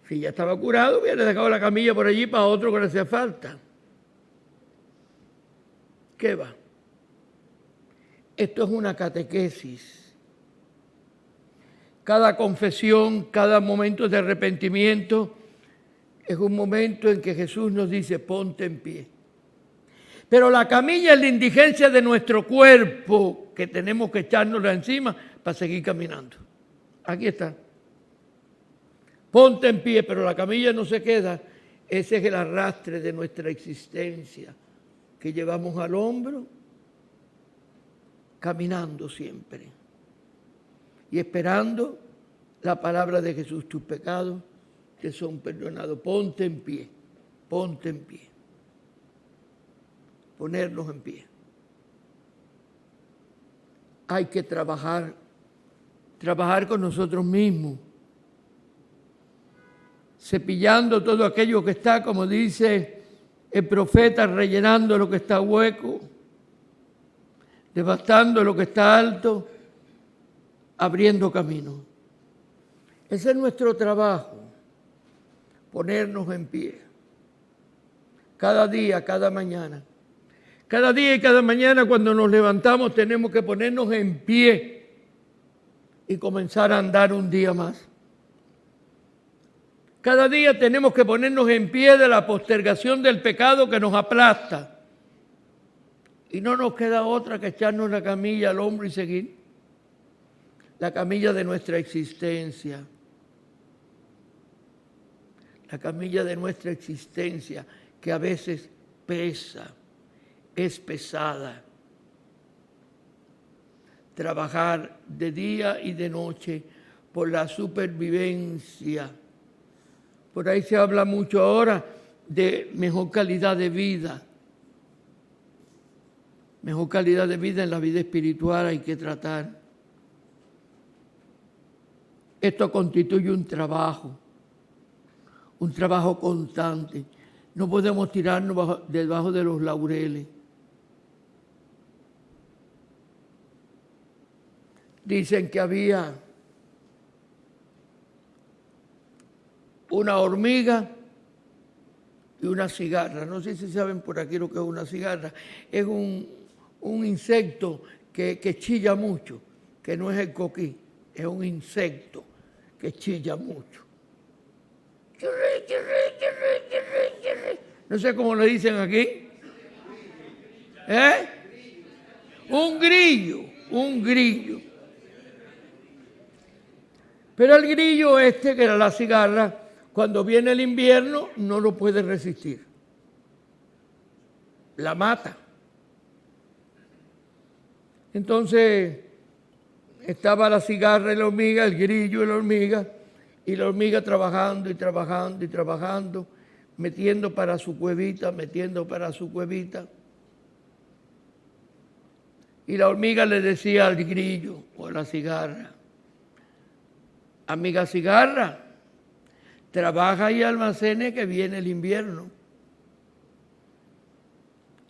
si ya estaba curado, hubiera dejado la camilla por allí para otro que le hacía falta. ¿Qué va? Esto es una catequesis. Cada confesión, cada momento de arrepentimiento es un momento en que Jesús nos dice: ponte en pie. Pero la camilla es la indigencia de nuestro cuerpo, que tenemos que echárnosla encima para seguir caminando. Aquí está. Ponte en pie, pero la camilla no se queda. Ese es el arrastre de nuestra existencia que llevamos al hombro, caminando siempre y esperando la palabra de Jesús: tus pecados te son perdonados. Ponte en pie, ponte en pie. Ponernos en pie. Hay que trabajar con nosotros mismos, cepillando todo aquello que está, como dice el profeta, rellenando lo que está hueco, devastando lo que está alto, abriendo camino. Ese es nuestro trabajo, ponernos en pie. Cada día, cada mañana. Cada día y cada mañana cuando nos levantamos tenemos que ponernos en pie y comenzar a andar un día más. Cada día tenemos que ponernos en pie de la postergación del pecado que nos aplasta. Y no nos queda otra que echarnos la camilla al hombro y seguir. La camilla de nuestra existencia. La camilla de nuestra existencia que a veces pesa, es pesada. Trabajar de día y de noche por la supervivencia. Por ahí se habla mucho ahora de mejor calidad de vida. Mejor calidad de vida en la vida espiritual hay que tratar. Esto constituye un trabajo constante. No podemos tirarnos debajo de los laureles. Dicen que había una hormiga y una cigarra. No sé si saben por aquí lo que es una cigarra. Es un insecto que chilla mucho, que no es el coquí, es un insecto que chilla mucho. No sé cómo le dicen aquí. Un grillo. Pero el grillo que era la cigarra, cuando viene el invierno no lo puede resistir. La mata. Entonces estaba la cigarra y la hormiga, el grillo y la hormiga trabajando y trabajando y trabajando, metiendo para su cuevita. Y la hormiga le decía al grillo o a la cigarra: amiga cigarra, trabaja y almacene que viene el invierno.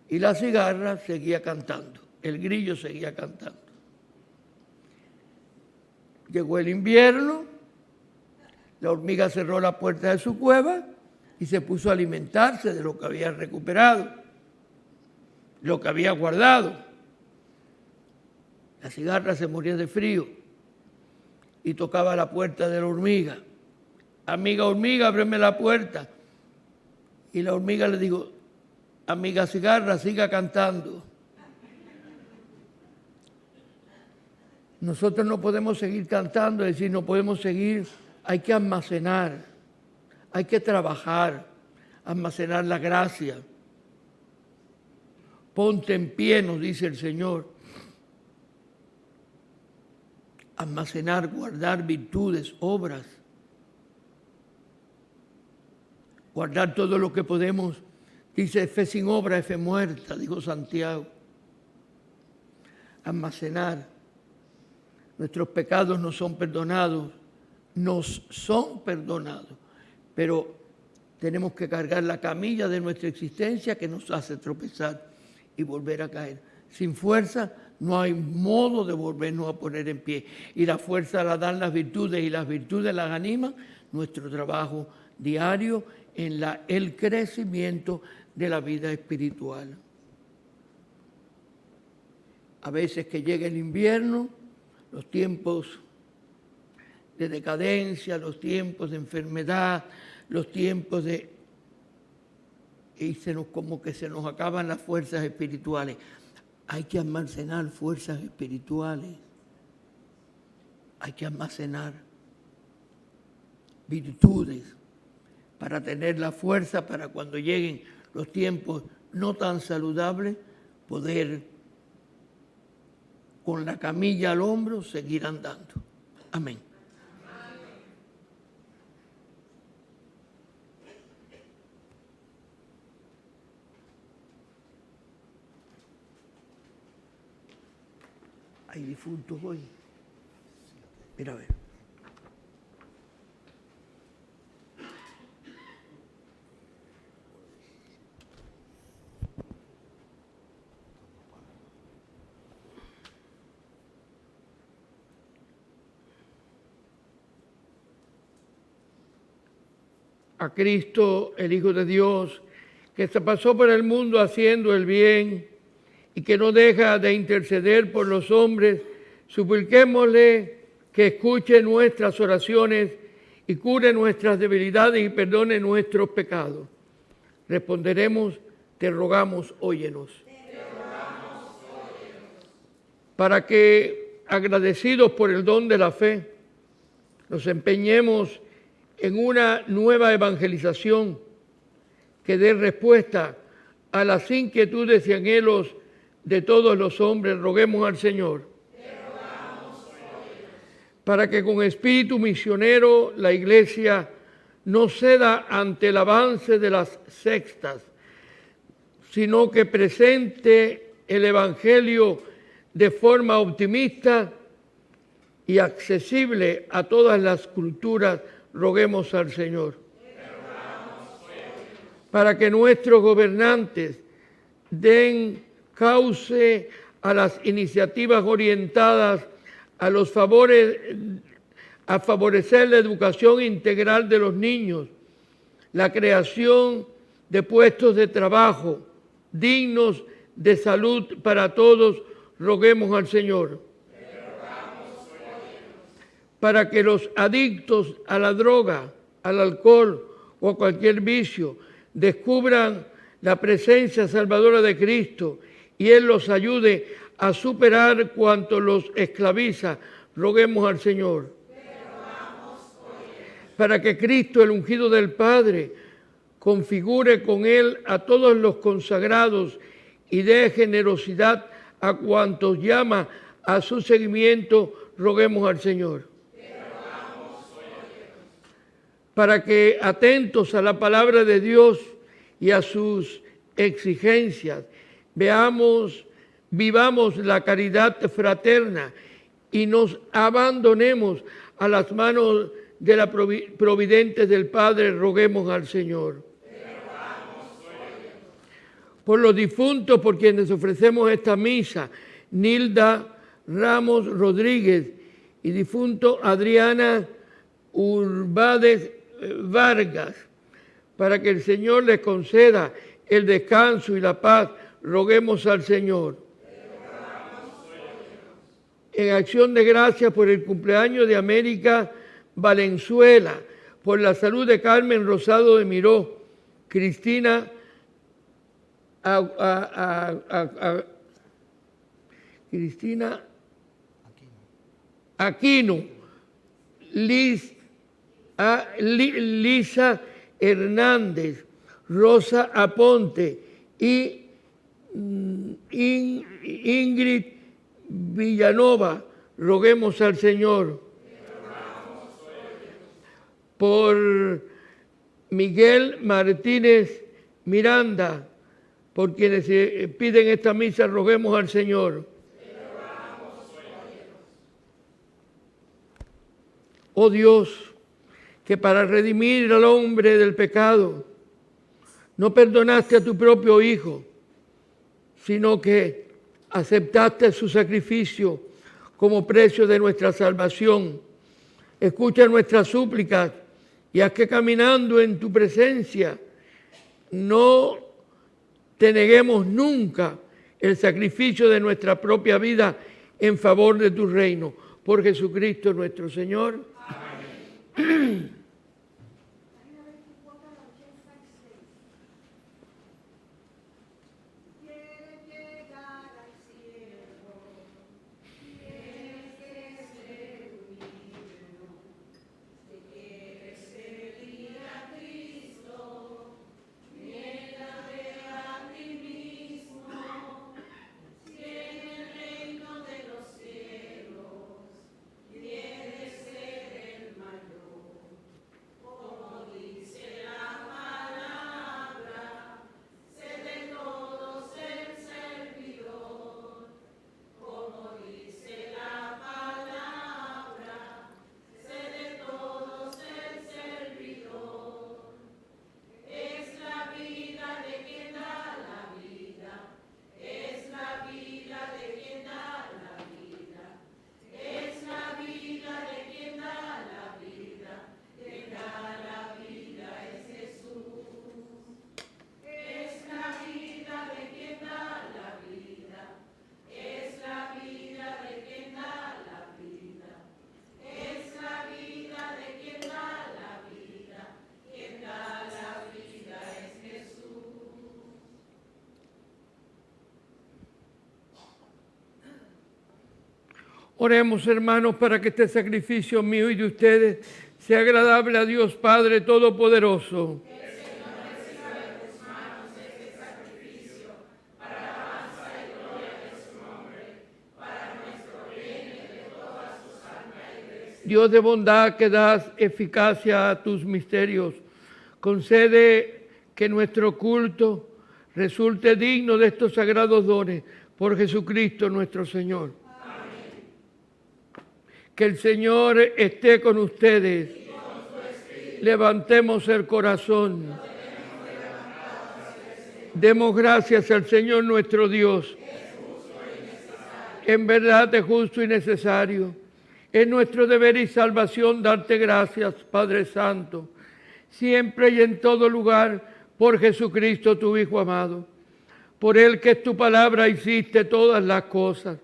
Y la cigarra seguía cantando, el grillo seguía cantando. Llegó el invierno, la hormiga cerró la puerta de su cueva y se puso a alimentarse de lo que había recuperado, lo que había guardado. La cigarra se moría de frío y tocaba la puerta de la hormiga. Amiga hormiga, ábreme la puerta. Y la hormiga le dijo: amiga cigarra, siga cantando. Nosotros no podemos seguir cantando, es decir, no podemos seguir, hay que almacenar, hay que trabajar, almacenar la gracia. Ponte en pie, nos dice el Señor. Almacenar, guardar virtudes, obras. Guardar todo lo que podemos. Dice: fe sin obra es fe muerta, dijo Santiago. Almacenar. Nuestros pecados nos son perdonados, pero tenemos que cargar la camilla de nuestra existencia que nos hace tropezar y volver a caer. Sin fuerza no hay modo de volvernos a poner en pie. Y la fuerza la dan las virtudes y las virtudes las animan nuestro trabajo diario en el crecimiento de la vida espiritual. A veces que llega el invierno, los tiempos de decadencia, los tiempos de enfermedad, los tiempos y como que se nos acaban las fuerzas espirituales. Hay que almacenar fuerzas espirituales. Hay que almacenar virtudes para tener la fuerza para cuando lleguen los tiempos no tan saludables, poder con la camilla al hombro seguir andando. Amén. Hay difuntos hoy. Mira a ver. a Cristo, el Hijo de Dios, que se pasó por el mundo haciendo el bien y que no deja de interceder por los hombres, supliquémosle que escuche nuestras oraciones y cure nuestras debilidades y perdone nuestros pecados. Responderemos, te rogamos, óyenos. Para que, agradecidos por el don de la fe, nos empeñemos en una nueva evangelización que dé respuesta a las inquietudes y anhelos de todos los hombres, roguemos al Señor. Para que con espíritu misionero la Iglesia no ceda ante el avance de las sectas, sino que presente el Evangelio de forma optimista y accesible a todas las culturas, roguemos al Señor. Para que nuestros gobernantes den cauce a las iniciativas orientadas a favorecer la educación integral de los niños, la creación de puestos de trabajo dignos de salud para todos, roguemos al Señor. Para que los adictos a la droga, al alcohol o a cualquier vicio descubran la presencia salvadora de Cristo y Él los ayude a superar cuanto los esclaviza, roguemos al Señor. Para que Cristo, el ungido del Padre, configure con Él a todos los consagrados y dé generosidad a cuantos llama a su seguimiento, roguemos al Señor. Para que, atentos a la palabra de Dios y a sus exigencias, vivamos la caridad fraterna y nos abandonemos a las manos de la providente del Padre, roguemos al Señor. Por los difuntos por quienes ofrecemos esta misa, Nilda Ramos Rodríguez y difunto Adriana Urbáez Vargas, para que el Señor les conceda el descanso y la paz, roguemos al Señor. En acción de gracias por el cumpleaños de América Valenzuela, por la salud de Carmen Rosado de Miró, Cristina Aquino, Lisa Hernández, Rosa Aponte y Ingrid Villanova, roguemos al Señor. Por Miguel Martínez Miranda, por quienes piden esta misa, roguemos al Señor. Oh Dios, que para redimir al hombre del pecado no perdonaste a tu propio Hijo, sino que aceptaste su sacrificio como precio de nuestra salvación. Escucha nuestras súplicas y haz que caminando en tu presencia no te neguemos nunca el sacrificio de nuestra propia vida en favor de tu reino. Por Jesucristo nuestro Señor. Amén. Oremos, hermanos, para que este sacrificio mío y de ustedes sea agradable a Dios Padre Todopoderoso. Dios de bondad que das eficacia a tus misterios, concede que nuestro culto resulte digno de estos sagrados dones por Jesucristo nuestro Señor. Amén. Que el Señor esté con ustedes. Levantemos el corazón. Demos gracias al Señor nuestro Dios. En verdad es justo y necesario. Es nuestro deber y salvación darte gracias, Padre Santo, siempre y en todo lugar, por Jesucristo, tu Hijo amado. Por Él que es tu palabra hiciste todas las cosas.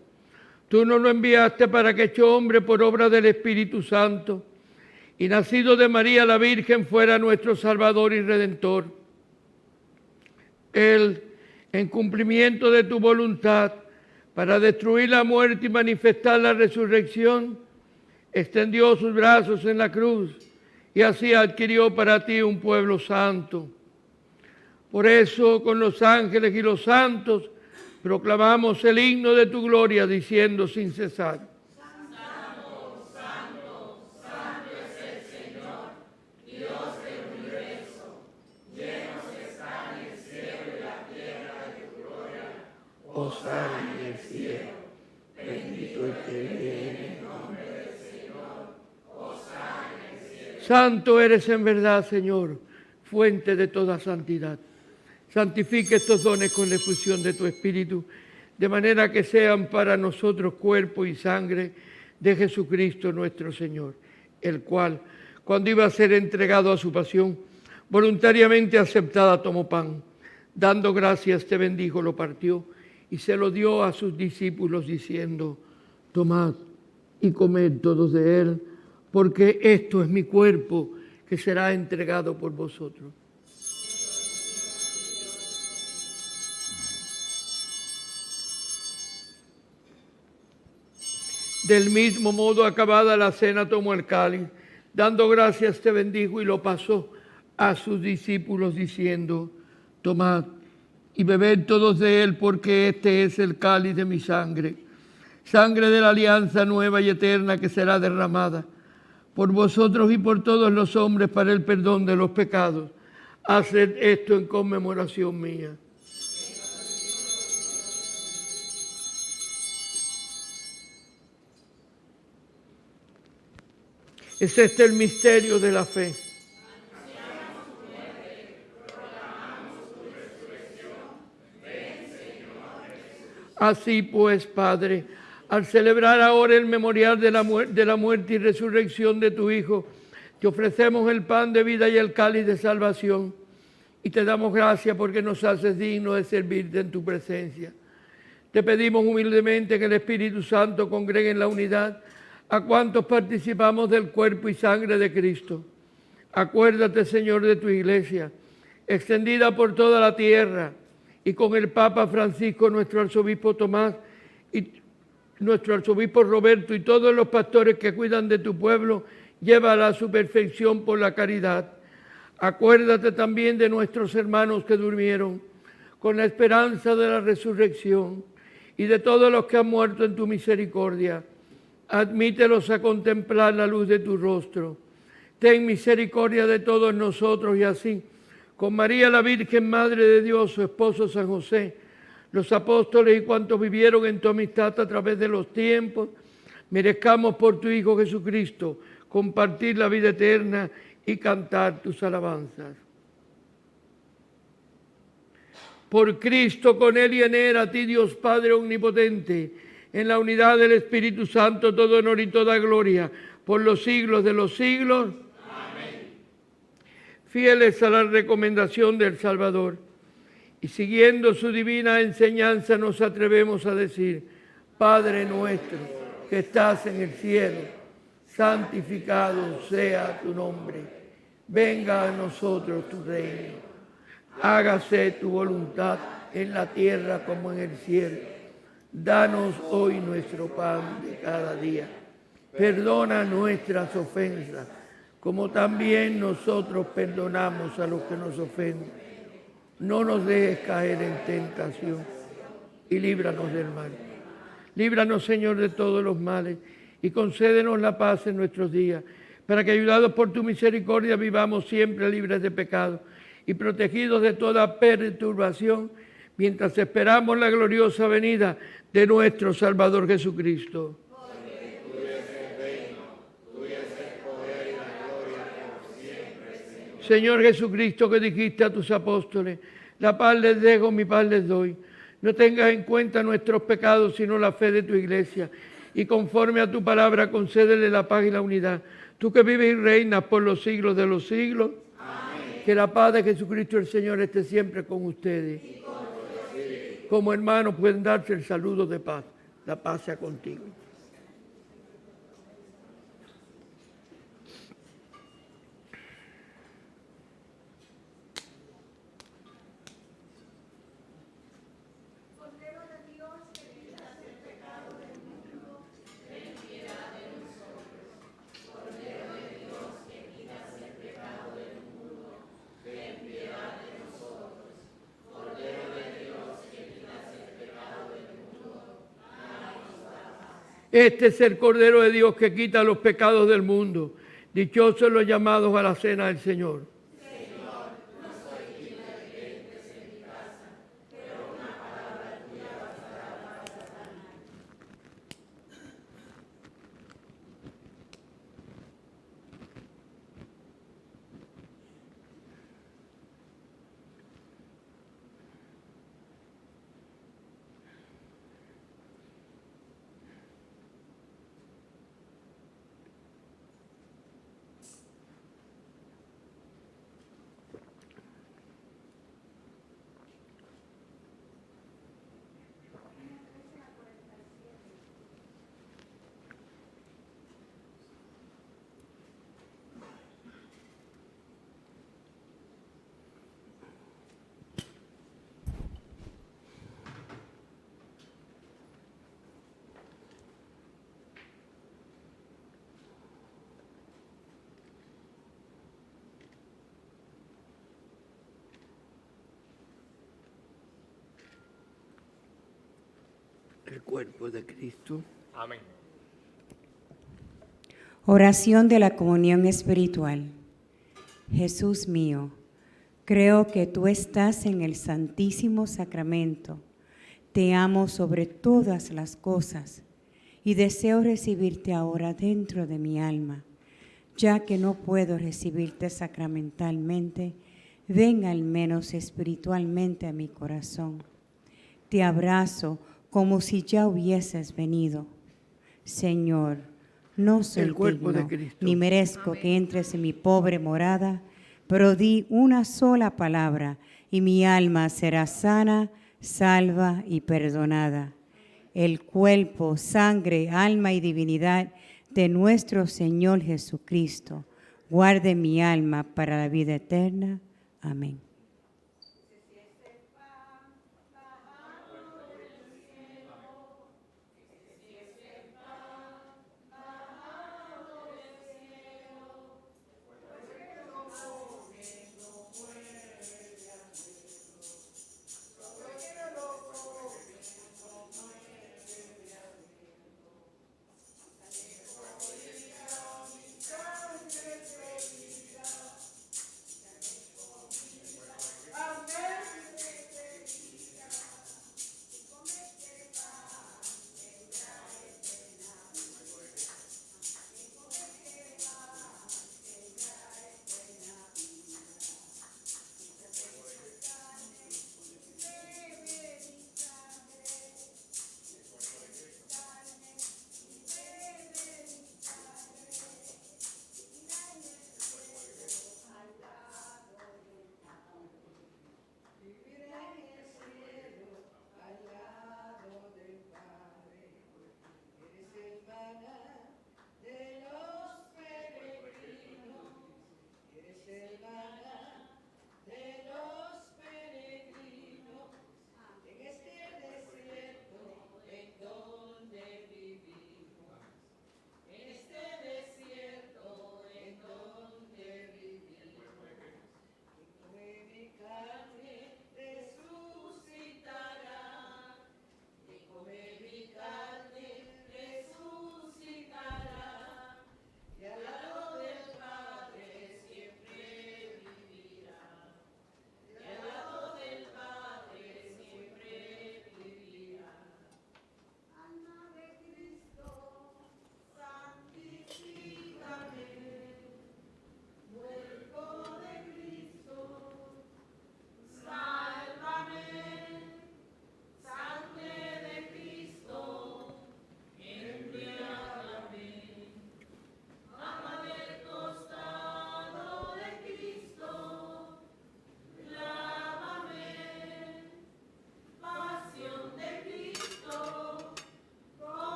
Tú nos lo enviaste para que hecho hombre por obra del Espíritu Santo y nacido de María la Virgen fuera nuestro Salvador y Redentor. Él, en cumplimiento de tu voluntad, para destruir la muerte y manifestar la resurrección, extendió sus brazos en la cruz y así adquirió para ti un pueblo santo. Por eso, con los ángeles y los santos, proclamamos el himno de tu gloria, diciendo sin cesar: Santo, santo, santo es el Señor, Dios del universo. Llenos están el cielo y la tierra de tu gloria. Hosana en el cielo, bendito el que viene en nombre del Señor. Hosana en el cielo. Santo eres en verdad, Señor, fuente de toda santidad. Santifica estos dones con la efusión de tu Espíritu, de manera que sean para nosotros cuerpo y sangre de Jesucristo nuestro Señor, el cual, cuando iba a ser entregado a su pasión, voluntariamente aceptada tomó pan, dando gracias te bendijo, lo partió y se lo dio a sus discípulos diciendo: tomad y comed todos de él, porque esto es mi cuerpo que será entregado por vosotros. Del mismo modo, acabada la cena, tomó el cáliz, dando gracias te bendijo y lo pasó a sus discípulos diciendo: tomad y bebed todos de él, porque este es el cáliz de mi sangre, sangre de la alianza nueva y eterna que será derramada por vosotros y por todos los hombres para el perdón de los pecados. Haced esto en conmemoración mía. Es este el misterio de la fe. Así pues, Padre, al celebrar ahora el memorial de la muerte y resurrección de tu Hijo, te ofrecemos el pan de vida y el cáliz de salvación, y te damos gracias porque nos haces dignos de servirte en tu presencia. Te pedimos humildemente que el Espíritu Santo congregue en la unidad a cuantos participamos del cuerpo y sangre de Cristo. Acuérdate, Señor, de tu iglesia, extendida por toda la tierra, y con el Papa Francisco, nuestro arzobispo Tomás, y nuestro arzobispo Roberto, y todos los pastores que cuidan de tu pueblo, llévala a su perfección por la caridad. Acuérdate también de nuestros hermanos que durmieron, con la esperanza de la resurrección, y de todos los que han muerto en tu misericordia. Admítelos a contemplar la luz de tu rostro. Ten misericordia de todos nosotros y así, con María la Virgen, Madre de Dios, su esposo San José, los apóstoles y cuantos vivieron en tu amistad a través de los tiempos, merezcamos por tu Hijo Jesucristo compartir la vida eterna y cantar tus alabanzas. Por Cristo, con Él y en Él, a ti Dios Padre omnipotente, en la unidad del Espíritu Santo, todo honor y toda gloria, por los siglos de los siglos. Amén. Fieles a la recomendación del Salvador y siguiendo su divina enseñanza, nos atrevemos a decir: Padre nuestro que estás en el cielo, santificado sea tu nombre. Venga a nosotros tu reino. Hágase tu voluntad en la tierra como en el cielo. Danos hoy nuestro pan de cada día. Perdona nuestras ofensas, como también nosotros perdonamos a los que nos ofenden. No nos dejes caer en tentación y líbranos del mal. Líbranos, Señor, de todos los males y concédenos la paz en nuestros días, para que, ayudados por tu misericordia, vivamos siempre libres de pecado y protegidos de toda perturbación, mientras esperamos la gloriosa venida de nuestro Salvador Jesucristo. Porque tuyo es el reino, tuyo es el poder y la gloria por siempre, Señor. Señor Jesucristo, que dijiste a tus apóstoles, la paz les dejo, mi paz les doy. No tengas en cuenta nuestros pecados, sino la fe de tu iglesia. Y conforme a tu palabra, concédele la paz y la unidad. Tú que vives y reinas por los siglos de los siglos. Amén. Que la paz de Jesucristo el Señor esté siempre con ustedes. Y con tu espíritu. Como hermanos pueden darse el saludo de paz. La paz sea contigo. Este es el Cordero de Dios que quita los pecados del mundo. Dichosos los llamados a la cena del Señor. Señor, no soy digno de que entres en mi casa, pero una palabra tuya bastará para sanarme. El cuerpo de Cristo. Amén. Oración de la comunión espiritual. Jesús mío, creo que tú estás en el Santísimo Sacramento. Te amo sobre todas las cosas y deseo recibirte ahora dentro de mi alma. Ya que no puedo recibirte sacramentalmente, ven al menos espiritualmente a mi corazón. Te abrazo como si ya hubieses venido. Señor, no soy digno, ni merezco que entres en mi pobre morada, pero di una sola palabra y mi alma será sana, salva y perdonada. El cuerpo, sangre, alma y divinidad de nuestro Señor Jesucristo, guarde mi alma para la vida eterna. Amén.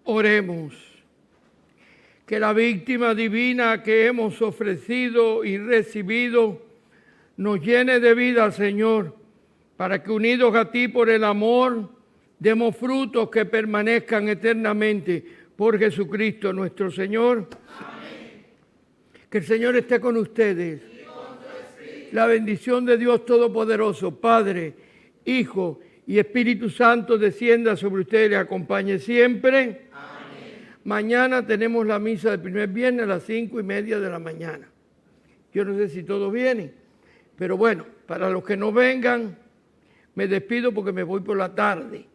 Oremos. Que la víctima divina que hemos ofrecido y recibido nos llene de vida, Señor, para que unidos a ti por el amor, demos frutos que permanezcan eternamente por Jesucristo nuestro Señor. Amén. Que el Señor esté con ustedes. Y con tu espíritu. La bendición de Dios Todopoderoso, Padre, Hijo y Espíritu Santo descienda sobre ustedes y les acompañe siempre. Mañana tenemos la misa del primer viernes a las 5:30 de la mañana. Yo no sé si todos vienen, pero bueno, para los que no vengan, me despido porque me voy por la tarde.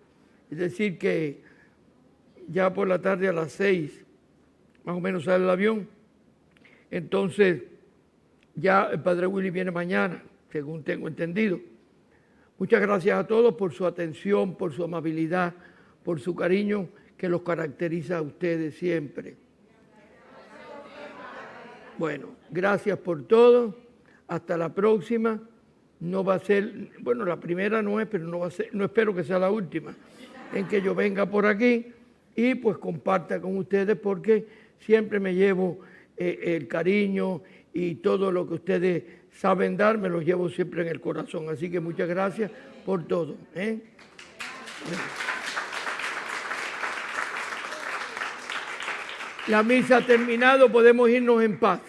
Es decir que ya por la tarde a las 6, más o menos sale el avión. Entonces, ya el Padre Willy viene mañana, según tengo entendido. Muchas gracias a todos por su atención, por su amabilidad, por su cariño que los caracteriza a ustedes siempre. Bueno, gracias por todo. Hasta la próxima. No va a ser, bueno, la primera no es, pero no va a ser, no espero que sea la última en que yo venga por aquí y pues comparta con ustedes, porque siempre me llevo el cariño y todo lo que ustedes saben dar, me lo llevo siempre en el corazón. Así que muchas gracias por todo. La misa ha terminado, podemos irnos en paz.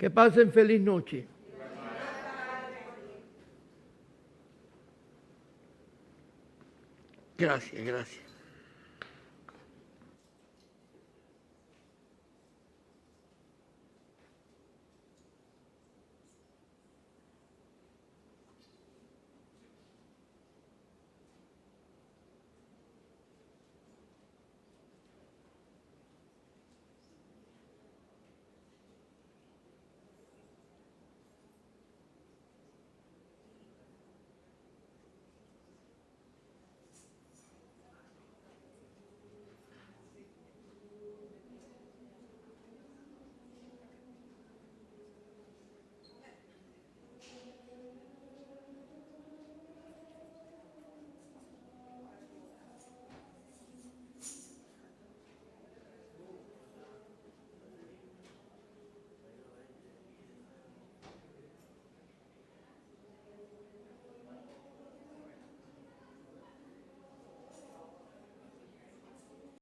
Que pasen feliz noche. Gracias, gracias.